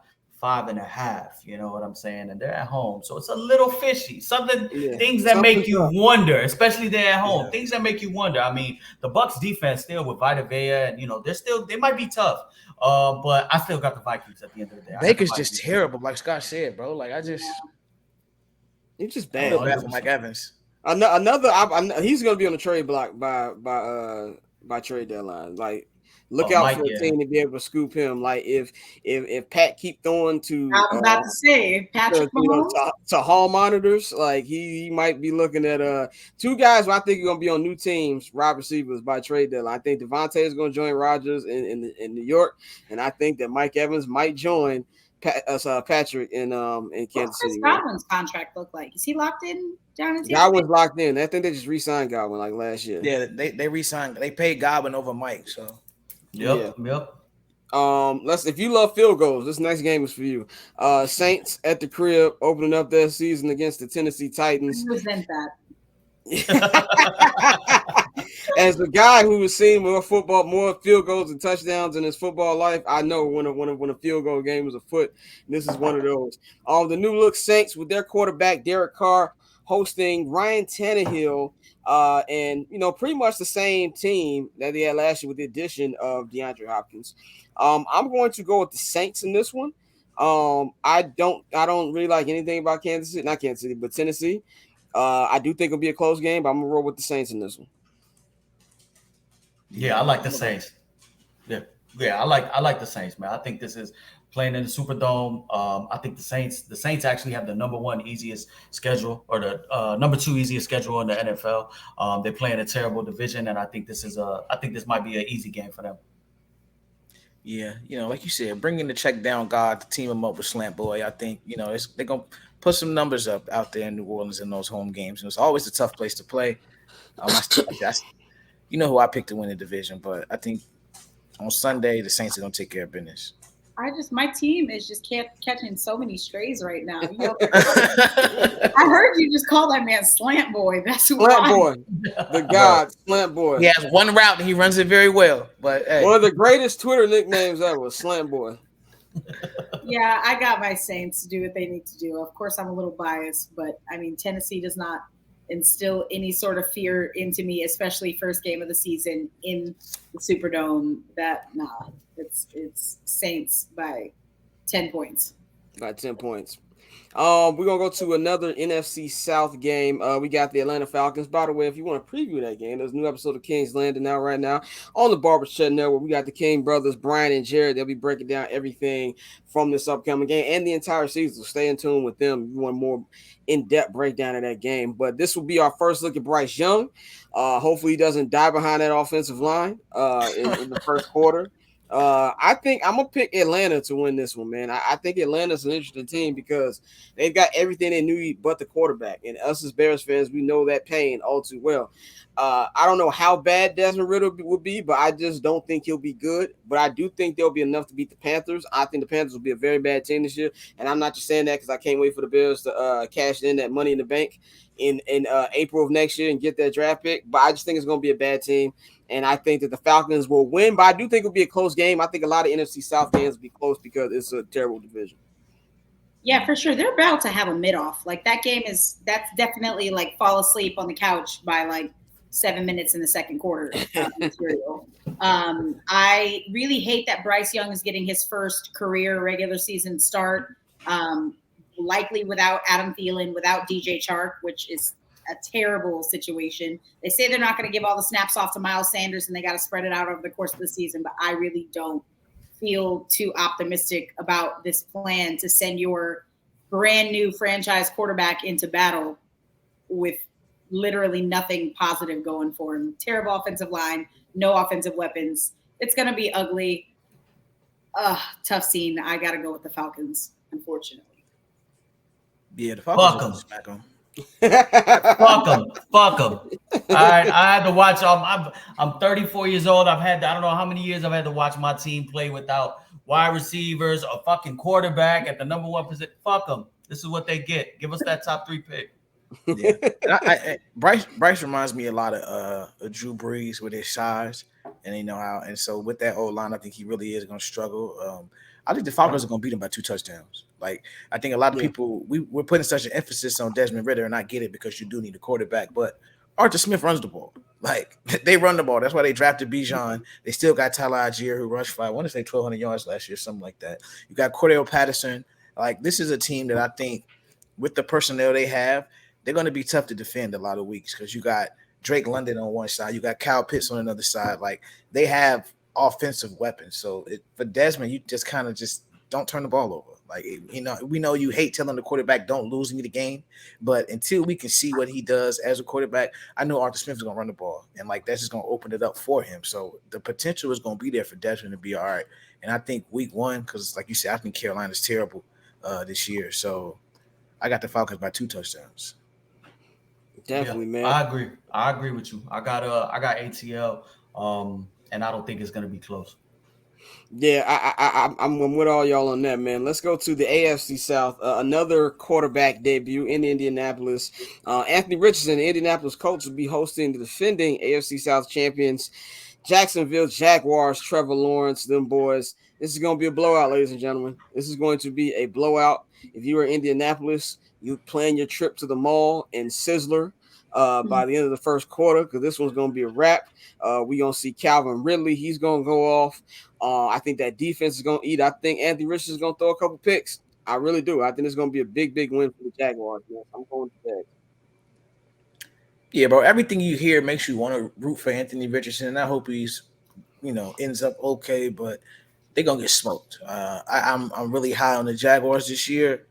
5.5. You know what I'm saying? And they're at home, so it's a little fishy. Things that make you wonder, especially they're at home. Yeah. Things that make you wonder. I mean, the Bucs defense still with Vita Vea, and they might be tough. But I still got the Vikings at the end of the day. Baker's just terrible, like Scott said, bro. Like he's just bad. I feel bad for Mike Evans. He's gonna be on the trade block by trade deadline. Like, look out for a team to be able to scoop him. Like, if Pat keep throwing to I was about to say Patrick to hall monitors, like he might be looking at two guys who I think are gonna be on new teams, wide receivers by trade deadline. I think Devontae is gonna join Rodgers in New York, and I think that Mike Evans might join Patrick in Kansas City. What's Godwin's contract look like? Is he locked in? Godwin's locked in. I think they just re-signed Godwin like last year. Yeah, they re-signed. They paid Godwin over Mike. So yep. If you love field goals, this next game is for you. Saints at the crib opening up their season against the Tennessee Titans. I resent that. As the guy who has seen more field goals and touchdowns in his football life, I know when a field goal game is afoot. This is one of those. The new look Saints with their quarterback Derek Carr hosting Ryan Tannehill, and pretty much the same team that they had last year with the addition of DeAndre Hopkins. I'm going to go with the Saints in this one. I don't really like anything about not Kansas City, but Tennessee. I do think it'll be a close game, but I'm gonna roll with the Saints in this one. Yeah, I like the Saints. Yeah, I like the Saints, man. I think this is playing in the Superdome. I think the Saints actually have the number 1 easiest schedule, or the number 2 easiest schedule in the NFL. They play in a terrible division, and I think this might be an easy game for them. Yeah, like you said, bringing the check down God to team him up with Slant Boy. I think they're gonna put some numbers up out there in New Orleans in those home games. And it's always a tough place to play. Who I picked to win the division, but I think on Sunday the Saints are gonna take care of business. My team is just catching so many strays right now. I heard you just call that man Slant Boy. That's Slant Boy, the God, Slant Boy. He has one route and he runs it very well. But hey. One of the greatest Twitter nicknames ever, Slant Boy. Yeah, I got my Saints to do what they need to do. Of course, I'm a little biased, but I mean, Tennessee does not instill any sort of fear into me, especially first game of the season in the Superdome. It's Saints by 10 points. By 10 points. We're gonna go to another NFC South game. We got the Atlanta Falcons. By the way, if you want to preview that game, there's a new episode of King's Landing out right now on the Barbershop Network. We got the King brothers, Brian and Jared. They'll be breaking down everything from this upcoming game and the entire season. So stay in tune with them. You want more in-depth breakdown of that game. But this will be our first look at Bryce Young. Hopefully he doesn't die behind that offensive line in the first quarter. I think I'm gonna pick Atlanta to win this one, man. I think Atlanta's an interesting team because they've got everything they need but the quarterback. And us as Bears fans, we know that pain all too well. I don't know how bad Desmond Ritter will be, but I just don't think he'll be good. But I do think there'll be enough to beat the Panthers. I think the Panthers will be a very bad team this year, and I'm not just saying that because I can't wait for the Bears to cash in that money in the bank in April of next year and get that draft pick. But I just think it's going to be a bad team. And I think that the Falcons will win, but I do think it'll be a close game. I think a lot of NFC South games will be close because it's a terrible division. Yeah, for sure. They're about to have a mid-off. Like that's definitely like fall asleep on the couch by like 7 minutes in the second quarter material. I really hate that Bryce Young is getting his first career regular season start, likely without Adam Thielen, without DJ Chark, which is a terrible situation. They say they're not going to give all the snaps off to Miles Sanders and they got to spread it out over the course of the season, but I really don't feel too optimistic about this plan to send your brand new franchise quarterback into battle with literally nothing positive going for him. Terrible offensive line, no offensive weapons. It's going to be ugly. Tough scene. I got to go with the Falcons, unfortunately. Yeah, the Falcons smack them. Fuck them. All right, I had to watch. I'm 34 years old. I don't know how many years I've had to watch my team play without wide receivers, a fucking quarterback at the number one position. Fuck them. This is what they get. Give us that top 3 pick. Yeah, Bryce reminds me a lot of Drew Brees with his size, and you know how. And so with that old line, I think he really is going to struggle. I think the Falcons are going to beat him by 2 touchdowns. Like I think a lot of people we're putting such an emphasis on Desmond Ritter, and I get it because you do need a quarterback, but Arthur Smith runs the ball. Like they run the ball. That's why they drafted Bijan. They still got Tyler Algier who rushed for I want to say 1,200 yards last year, something like that. You got Cordell Patterson. Like this is a team that I think with the personnel they have, they're going to be tough to defend a lot of weeks because you got Drake London on one side, you got Kyle Pitts on another side. Like they have offensive weapons. So for Desmond, you just kind of just don't turn the ball over. Like, you know, we know you hate telling the quarterback don't lose in the game, but until we can see what he does as a quarterback, I know Arthur Smith is going to run the ball, and like that's just going to open it up for him. So the potential is going to be there for Desmond to be all right. And I think week 1, because like you said, I think Carolina's terrible this year. So I got the Falcons by 2 touchdowns. Definitely, man. I agree with you. I got ATL, and I don't think it's going to be close. Yeah, I'm with all y'all on that, man. Let's go to the AFC South. Another quarterback debut in Indianapolis. Anthony Richardson, the Indianapolis Colts, will be hosting the defending AFC South champions, Jacksonville Jaguars. Trevor Lawrence, them boys. This is going to be a blowout, ladies and gentlemen. This is going to be a blowout. If you are in Indianapolis, you plan your trip to the mall and Sizzler by the end of the first quarter, because this one's going to be a wrap. We're going to see Calvin Ridley. He's going to go off. I think that defense is going to eat. I think Anthony Richardson is going to throw a couple picks. I really do. I think it's going to be a big, big win for the Jaguars. Man. I'm going to Jags. Yeah, bro. Everything you hear makes you want to root for Anthony Richardson, and I hope he's, ends up okay. But they're gonna get smoked. I'm really high on the Jaguars this year.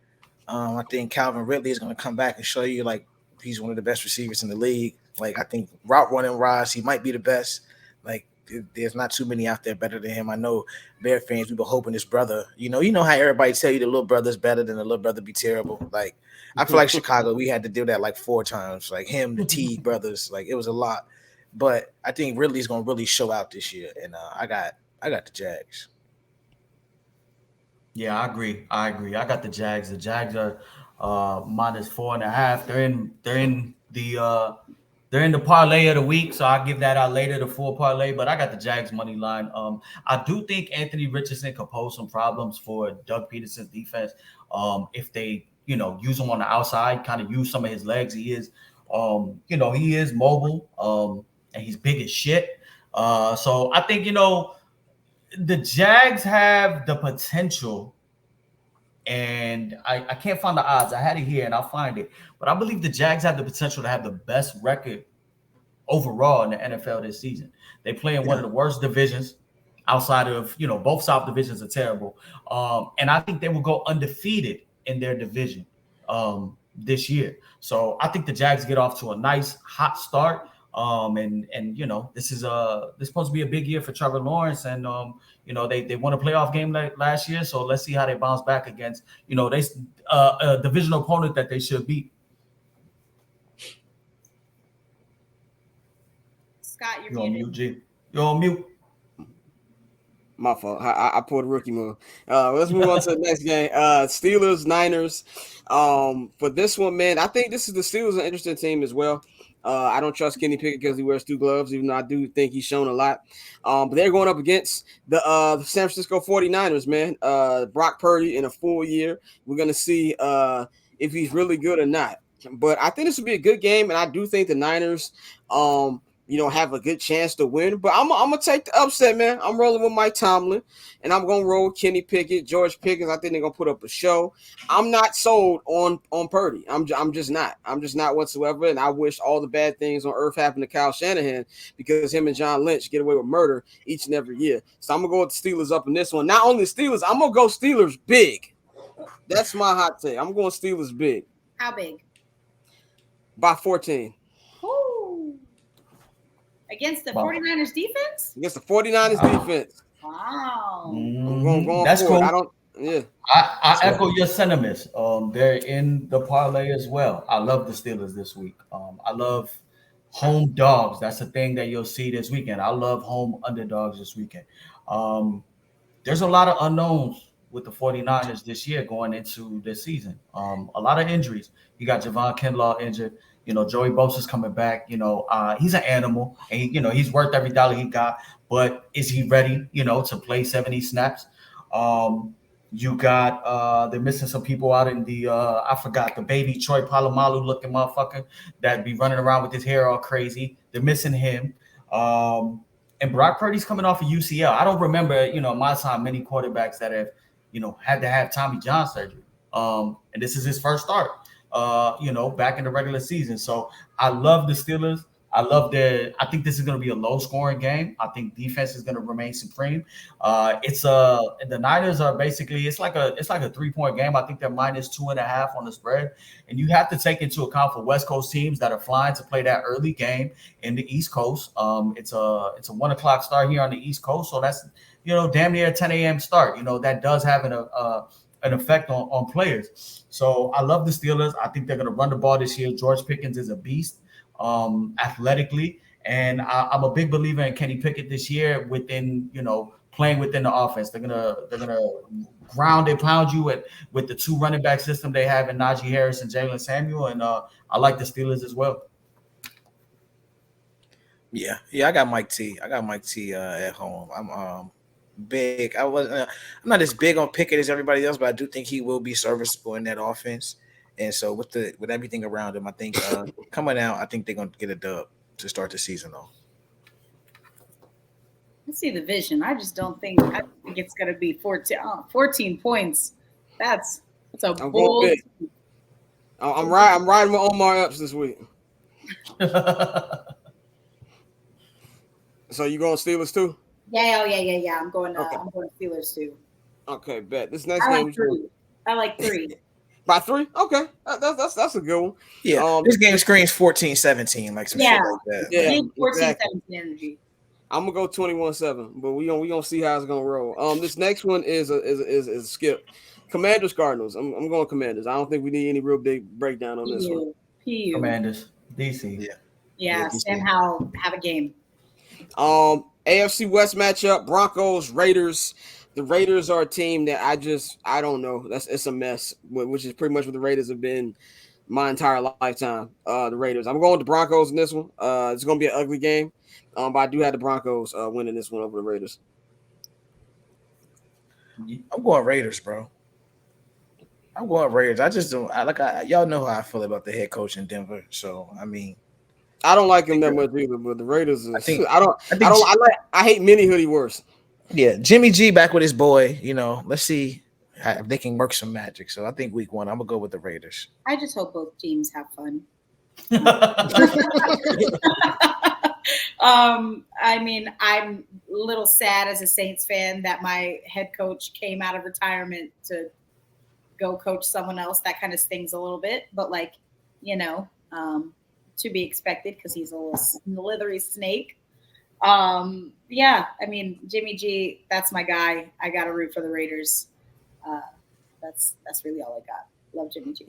I think Calvin Ridley is going to come back and show you like he's one of the best receivers in the league. Like I think route running wise, he might be the best. Like there's not too many out there better than him. I know Bear fans, we were hoping his brother. You know how everybody tell you the little brother's better than the little brother be terrible. Like I feel like Chicago, we had to do that like 4 times. Like him, the Teague brothers, like it was a lot. But I think Ridley's going to really show out this year, and I got the Jags. Yeah, I agree. I got the Jags. The Jags are -4.5. They're in the parlay of the week, so I'll give that out later, the full parlay. But I got the Jags money line. I do think Anthony Richardson could pose some problems for Doug Peterson's defense. If they use him on the outside, kind of use some of his legs. He is he is mobile, and he's big as shit. So I think the Jags have the potential, and I can't find the odds. I had it here, and I'll find it. But I believe the Jags have the potential to have the best record overall in the NFL this season. They play in one of the worst divisions outside of, both South divisions are terrible. And I think they will go undefeated in their division this year. So I think the Jags get off to a nice hot start. And this is supposed to be a big year for Trevor Lawrence, and they won a playoff game last year, so let's see how they bounce back against they a divisional opponent that they should beat. Scott, you're on muted. mute, G. You're on mute. My fault. I pulled a rookie move. Let's move on to the next game. Steelers, Niners. For this one, man, I think this is the Steelers, an interesting team as well. I don't trust Kenny Pickett because he wears 2 gloves, even though I do think he's shown a lot. But they're going up against the San Francisco 49ers, man. Brock Purdy in a full year. We're going to see if he's really good or not. But I think this will be a good game, and I do think the Niners have a good chance to win. But I'm gonna take the upset, man. I'm rolling with Mike Tomlin, and I'm gonna roll with Kenny Pickett, George Pickens. I think they're gonna put up a show. I'm not sold on Purdy. I'm just not. I'm just not whatsoever. And I wish all the bad things on earth happened to Kyle Shanahan because him and John Lynch get away with murder each and every year. So I'm gonna go with the Steelers up in this one. Not only Steelers, I'm gonna go Steelers big. That's my hot take. I'm going Steelers big. How big? By 14. Ooh. Against the 49ers defense? Against the 49ers defense. Wow. I'm going That's cool. I echo your sentiments. They're in the parlay as well. I love the Steelers this week. I love home dogs. That's the thing that you'll see this weekend. I love home underdogs this weekend. There's a lot of unknowns with the 49ers this year going into this season. A lot of injuries. You got Javon Kinlaw injured. Joey Bosa's coming back. He's an animal, and he's worth every dollar he got. But is he ready, to play 70 snaps? You got they're missing some people out in the I forgot, the baby Troy Polamalu looking motherfucker that be running around with his hair all crazy. They're missing him. And Brock Purdy's coming off of UCL. I don't remember, my time, many quarterbacks that have, had to have Tommy John surgery. And this is his first start, back in the regular season. So I love the Steelers. I think this is going to be a low scoring game. I think defense is going to remain supreme. The Niners are basically, it's like a 3-point game. I think they're -2.5 on the spread. And you have to take into account for West Coast teams that are flying to play that early game in the East Coast. It's a 1:00 start here on the East Coast. So that's, damn near a 10 a.m. start. That does have an effect on players. So I love the Steelers. I think they're going to run the ball this year. George Pickens is a beast. Athletically, and I'm a big believer in Kenny Pickett this year within, playing within the offense. They're gonna ground and pound you with the 2 running back system they have in Najee Harris and Jalen Samuel, and I like the Steelers as well. Yeah, I got Mike T. At home. I'm big. I'm not as big on Pickett as everybody else, but I do think he will be serviceable in that offense. And so with everything around him, I think coming out, I think they're going to get a dub to start the season off. I see the vision. I think it's going to be 14 points. That's a bold. I'm riding with Omar Epps this week. So you going Steelers too? Yeah. I'm going Steelers too. Okay, bet. This next game. I like 3. By 3? Okay. That's a good one. Yeah. This game screens 14-17, like some shit like that. Yeah, 14-17 energy. I'm gonna go 21-7, but we gonna see how it's gonna roll. This next one is a skip. Commanders Cardinals. I'm going Commanders. I don't think we need any real big breakdown on this one. Commanders. DC. Yeah. Sam Howell have a game. AFC West matchup, Broncos, Raiders. The Raiders are a team that I don't know. It's a mess, which is pretty much what the Raiders have been my entire lifetime. The Raiders. I'm going with the Broncos in this one. It's going to be an ugly game, but I do have the Broncos winning this one over the Raiders. I'm going Raiders, bro. I'm going Raiders. I just don't. Y'all know how I feel about the head coach in Denver. So I mean, I don't like him that much either. But the Raiders, I hate Mini Hoodie worse. Yeah, Jimmy G back with his boy. Let's see if they can work some magic. So I think week 1, I'm gonna go with the Raiders. I just hope both teams have fun. I mean, I'm a little sad as a Saints fan that my head coach came out of retirement to go coach someone else. That kind of stings a little bit, but to be expected because he's a little slithery snake. Yeah, I mean, Jimmy G, that's my guy. I got to root for the Raiders. That's really all I got. Love Jimmy G.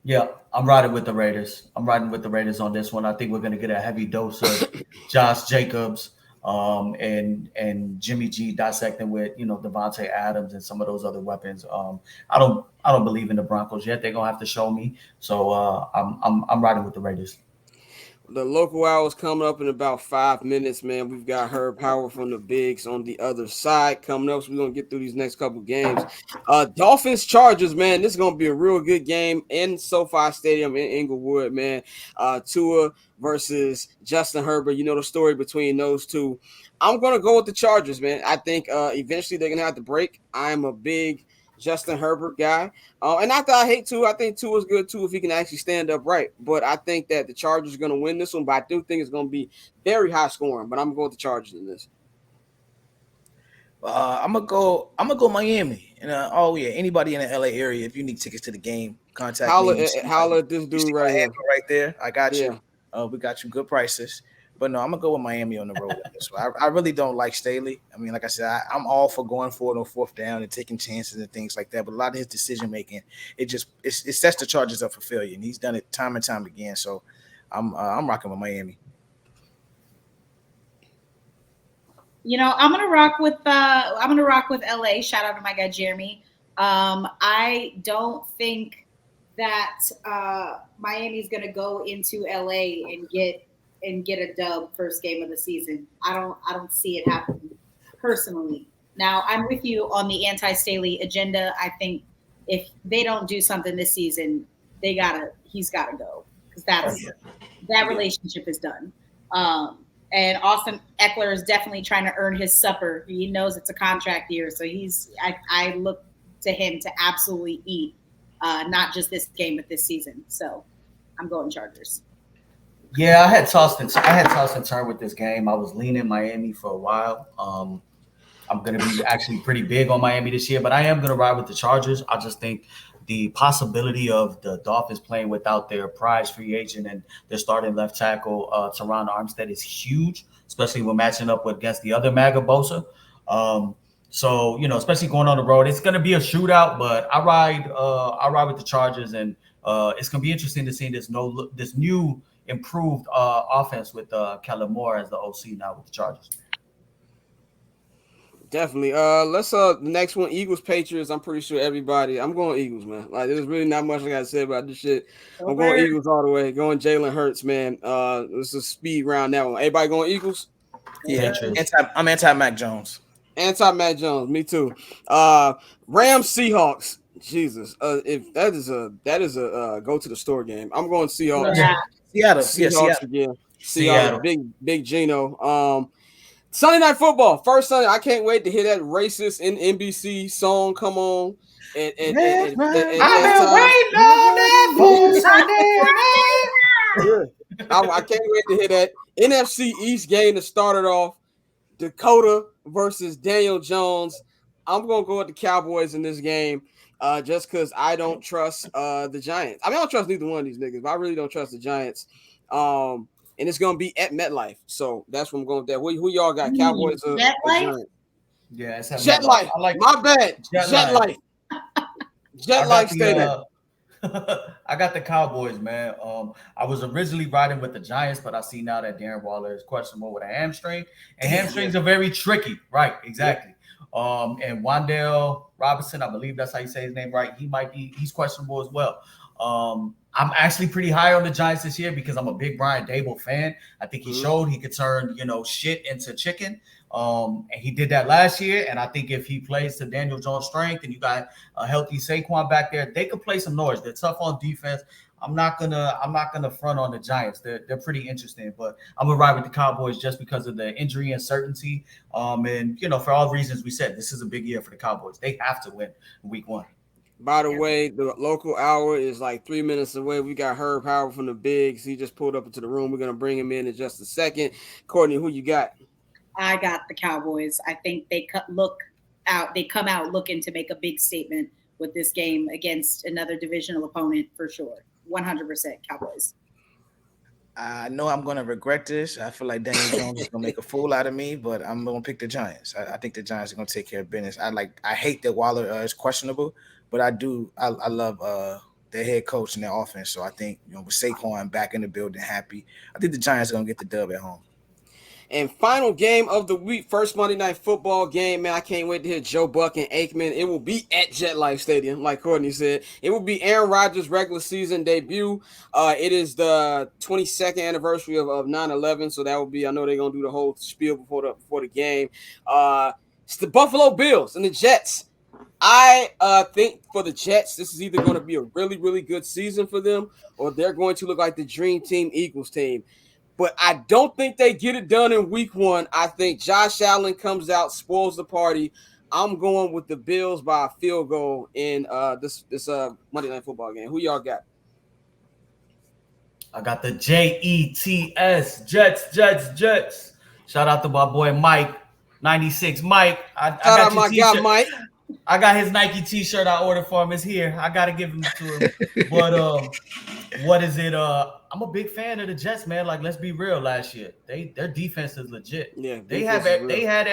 Yeah, I'm riding with the Raiders. I'm riding with the Raiders on this one. I think we're going to get a heavy dose of Josh Jacobs and Jimmy G dissecting with Devontae Adams and some of those other weapons. I don't believe in the Broncos yet. They're gonna have to show me. So I'm riding with the Raiders. The local hour is coming up in about 5 minutes, man. We've got Herb Howard from the Bigs on the other side coming up. So we're going to get through these next couple games. Dolphins Chargers, man. This is going to be a real good game in SoFi Stadium in Inglewood, man. Tua versus Justin Herbert. You know the story between those two. I'm going to go with the Chargers, man. I think eventually they're going to have to break. I'm a big Justin Herbert guy. And not that I hate Tua. I think Tua is good too if he can actually stand up right. But I think that the Chargers are going to win this one. But I do think it's going to be very high scoring. But I'm going with the Chargers in this. I'm gonna go Miami. And anybody in the LA area, if you need tickets to the game, contact me. Holla at this dude right here. Right there. I got you. We got you good prices. But no, I'm gonna go with Miami on the road. So I really don't like Staley. I mean, like I said, I'm all for going for it on fourth down and taking chances and things like that. But a lot of his decision making, it sets the Chargers up for failure, and he's done it time and time again. So I'm rocking with Miami. I'm gonna rock with LA. Shout out to my guy Jeremy. I don't think that Miami's gonna go into LA and get a dub first game of the season. I don't see it happening personally. Now I'm with you on the anti-Staley agenda. I think if they don't do something this season, he's gotta go because that relationship is done. And Austin Eckler is definitely trying to earn his supper. He knows it's a contract year, so I look to him to absolutely eat, not just this game but this season. So I'm going Chargers. Yeah, I had tossed and turned with this game. I was leaning Miami for a while. I'm going to be actually pretty big on Miami this year, but I am going to ride with the Chargers. I just think the possibility of the Dolphins playing without their prize free agent and their starting left tackle, Teron Armstead, is huge, especially when matching up against the other MAGA Bosa. So, especially going on the road, it's going to be a shootout, but I ride with the Chargers, and it's going to be interesting to see this new improved offense with Kellen Moore as the OC now with the Chargers. Definitely. Let's the next one, Eagles Patriots. I'm pretty sure I'm going Eagles, man. Like there's really not much I gotta say about this shit. I'm going Eagles all the way. Going Jalen Hurts, man. This is a speed round that one. Everybody going Eagles? Yeah. I'm anti Mac Jones. Anti-Matt Jones, me too. Rams Seahawks. Jesus. If that is a go to the store game. I'm going Seahawks. Yeah. Seahawks again. Seattle. Big Gino. Sunday Night Football. First Sunday. I can't wait to hear that racist NBC song come on. And I've been waiting on that for Sunday night. I can't wait to hear that. NFC East game to start it off. Dakota versus Daniel Jones. I'm going to go with the Cowboys in this game just because I don't trust the Giants. I mean, I don't trust neither one of these niggas, but I really don't trust the Giants. And it's going to be at MetLife. So that's what I'm going with that. Who y'all got? Cowboys or Giants? Yeah, it's JetLife. My bad. JetLife. JetLife Stadium. I got the Cowboys, man. I was originally riding with the Giants, but I see now that Darren Waller is questionable with a hamstring, and hamstrings are very tricky. Right, exactly. And Wan'Dale Robinson, I believe that's how you say his name, right? He's questionable as well. I'm actually pretty high on the Giants this year because I'm a big Brian Daboll fan. I think he showed he could turn, shit into chicken. And he did that last year. And I think if he plays to Daniel Jones' strength and you got a healthy Saquon back there, they could play some noise. They're tough on defense. I'm not gonna front on the Giants. They're pretty interesting, but I'm gonna ride with the Cowboys just because of the injury uncertainty. And for all the reasons we said, this is a big year for the Cowboys. They have to win week 1. By the way, the local hour is like 3 minutes away. We got Herb Howard from the Bigs. He just pulled up into the room. We're going to bring him in just a second. Courtney, who you got? I got the Cowboys. I think they come out looking to make a big statement with this game against another divisional opponent for sure. 100% Cowboys. I know I'm going to regret this. I feel like Daniel Jones is going to make a fool out of me, but I'm going to pick the Giants. I think the Giants are going to take care of business. I hate that Waller is questionable, but I love their head coach and their offense. So I think, with Saquon back in the building, happy, I think the Giants are going to get the dub at home. And final game of the week, first Monday Night Football game, man. I can't wait to hear Joe Buck and Aikman. It will be at JetLife Stadium, like Courtney said. It will be Aaron Rodgers' regular season debut. It is the 22nd anniversary of 9/11, so that will be. I know they're gonna do the whole spiel before the game. It's the Buffalo Bills and the Jets. I think for the Jets, this is either going to be a really, really good season for them, or they're going to look like the Dream Team Eagles team. But I don't think they get it done in week 1. I think Josh Allen comes out, spoils the party. I'm going with the Bills by a field goal in this Monday Night Football game. Who y'all got? I got the Jets, Jets. Shout out to my boy Mike, 96 Mike. I got your t-shirt. Mike. I got his Nike t-shirt I ordered for him. It's here. I got to give him to him. But what is it? I'm a big fan of the Jets, man. Like, let's be real. Last year, their defense is legit. Yeah, they had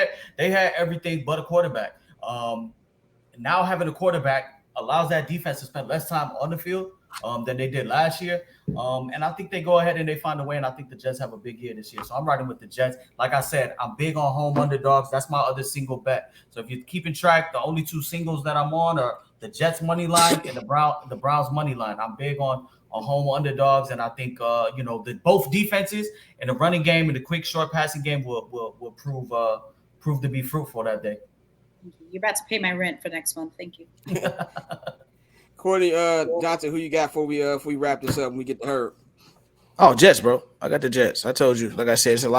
everything but a quarterback. Now having a quarterback allows that defense to spend less time on the field than they did last year. And I think they go ahead and they find a way. And I think the Jets have a big year this year. So I'm riding with the Jets. Like I said, I'm big on home underdogs. That's my other single bet. So if you're keeping track, the only two singles that I'm on are the Jets money line and the Browns money line. I'm big on home underdogs, and I think both defenses and the running game and the quick short passing game will prove to be fruitful that day. You're about to pay my rent for next month. Thank you. Courtney Johnson, who you got before we wrap this up and we get to her? Oh, Jets, bro. I got the Jets. I told you. Like I said, it's a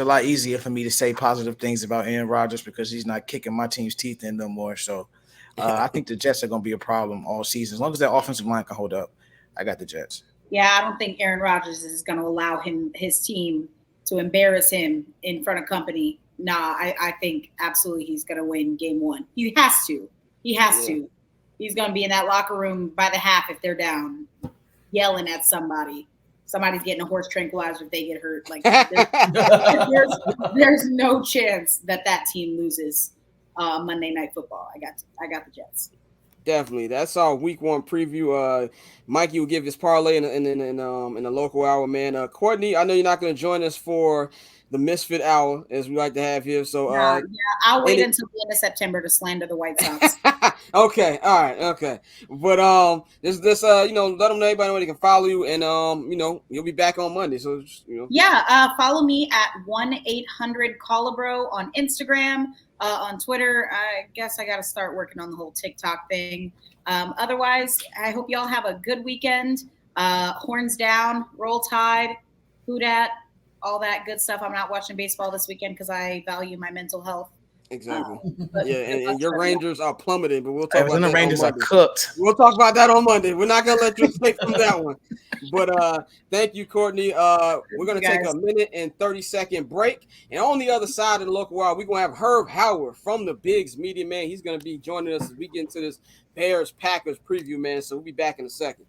lot easier for me to say positive things about Aaron Rodgers because he's not kicking my team's teeth in no more. So I think the Jets are going to be a problem all season. As long as that offensive line can hold up, I got the Jets. Yeah, I don't think Aaron Rodgers is going to allow his team to embarrass him in front of company. Nah, I think absolutely he's going to win game 1. He has to. He's going to be in that locker room by the half if they're down, yelling at somebody. Somebody's getting a horse tranquilizer if they get hurt. Like there's no chance that team loses Monday Night Football. I got the Jets. Definitely. That's our week 1 preview. Mikey will give his parlay in the local hour, man. Courtney, I know you're not going to join us for the Misfit Hour, as we like to have here. So I'll wait until the end of September to slander the White Sox. Okay, all right, okay. But let them know everybody where they can follow you, and you'll be back on Monday. So follow me at 1-800-CALLABRO on Instagram, on Twitter. I guess I got to start working on the whole TikTok thing. Otherwise, I hope y'all have a good weekend. Horns down, roll tide, who dat, all that good stuff. I'm not watching baseball this weekend because I value my mental health. Exactly. And your Rangers are plummeting, but we'll talk about that. The Rangers are cooked. We'll talk about that on Monday. We're not gonna let you escape from that one. But thank you, Courtney. We're gonna take a 1-30 break, and on the other side of the local wire, we're gonna have Herb Howard from the Bigs Media, man. He's gonna be joining us as we get into this Bears Packers preview, man. So we'll be back in a second.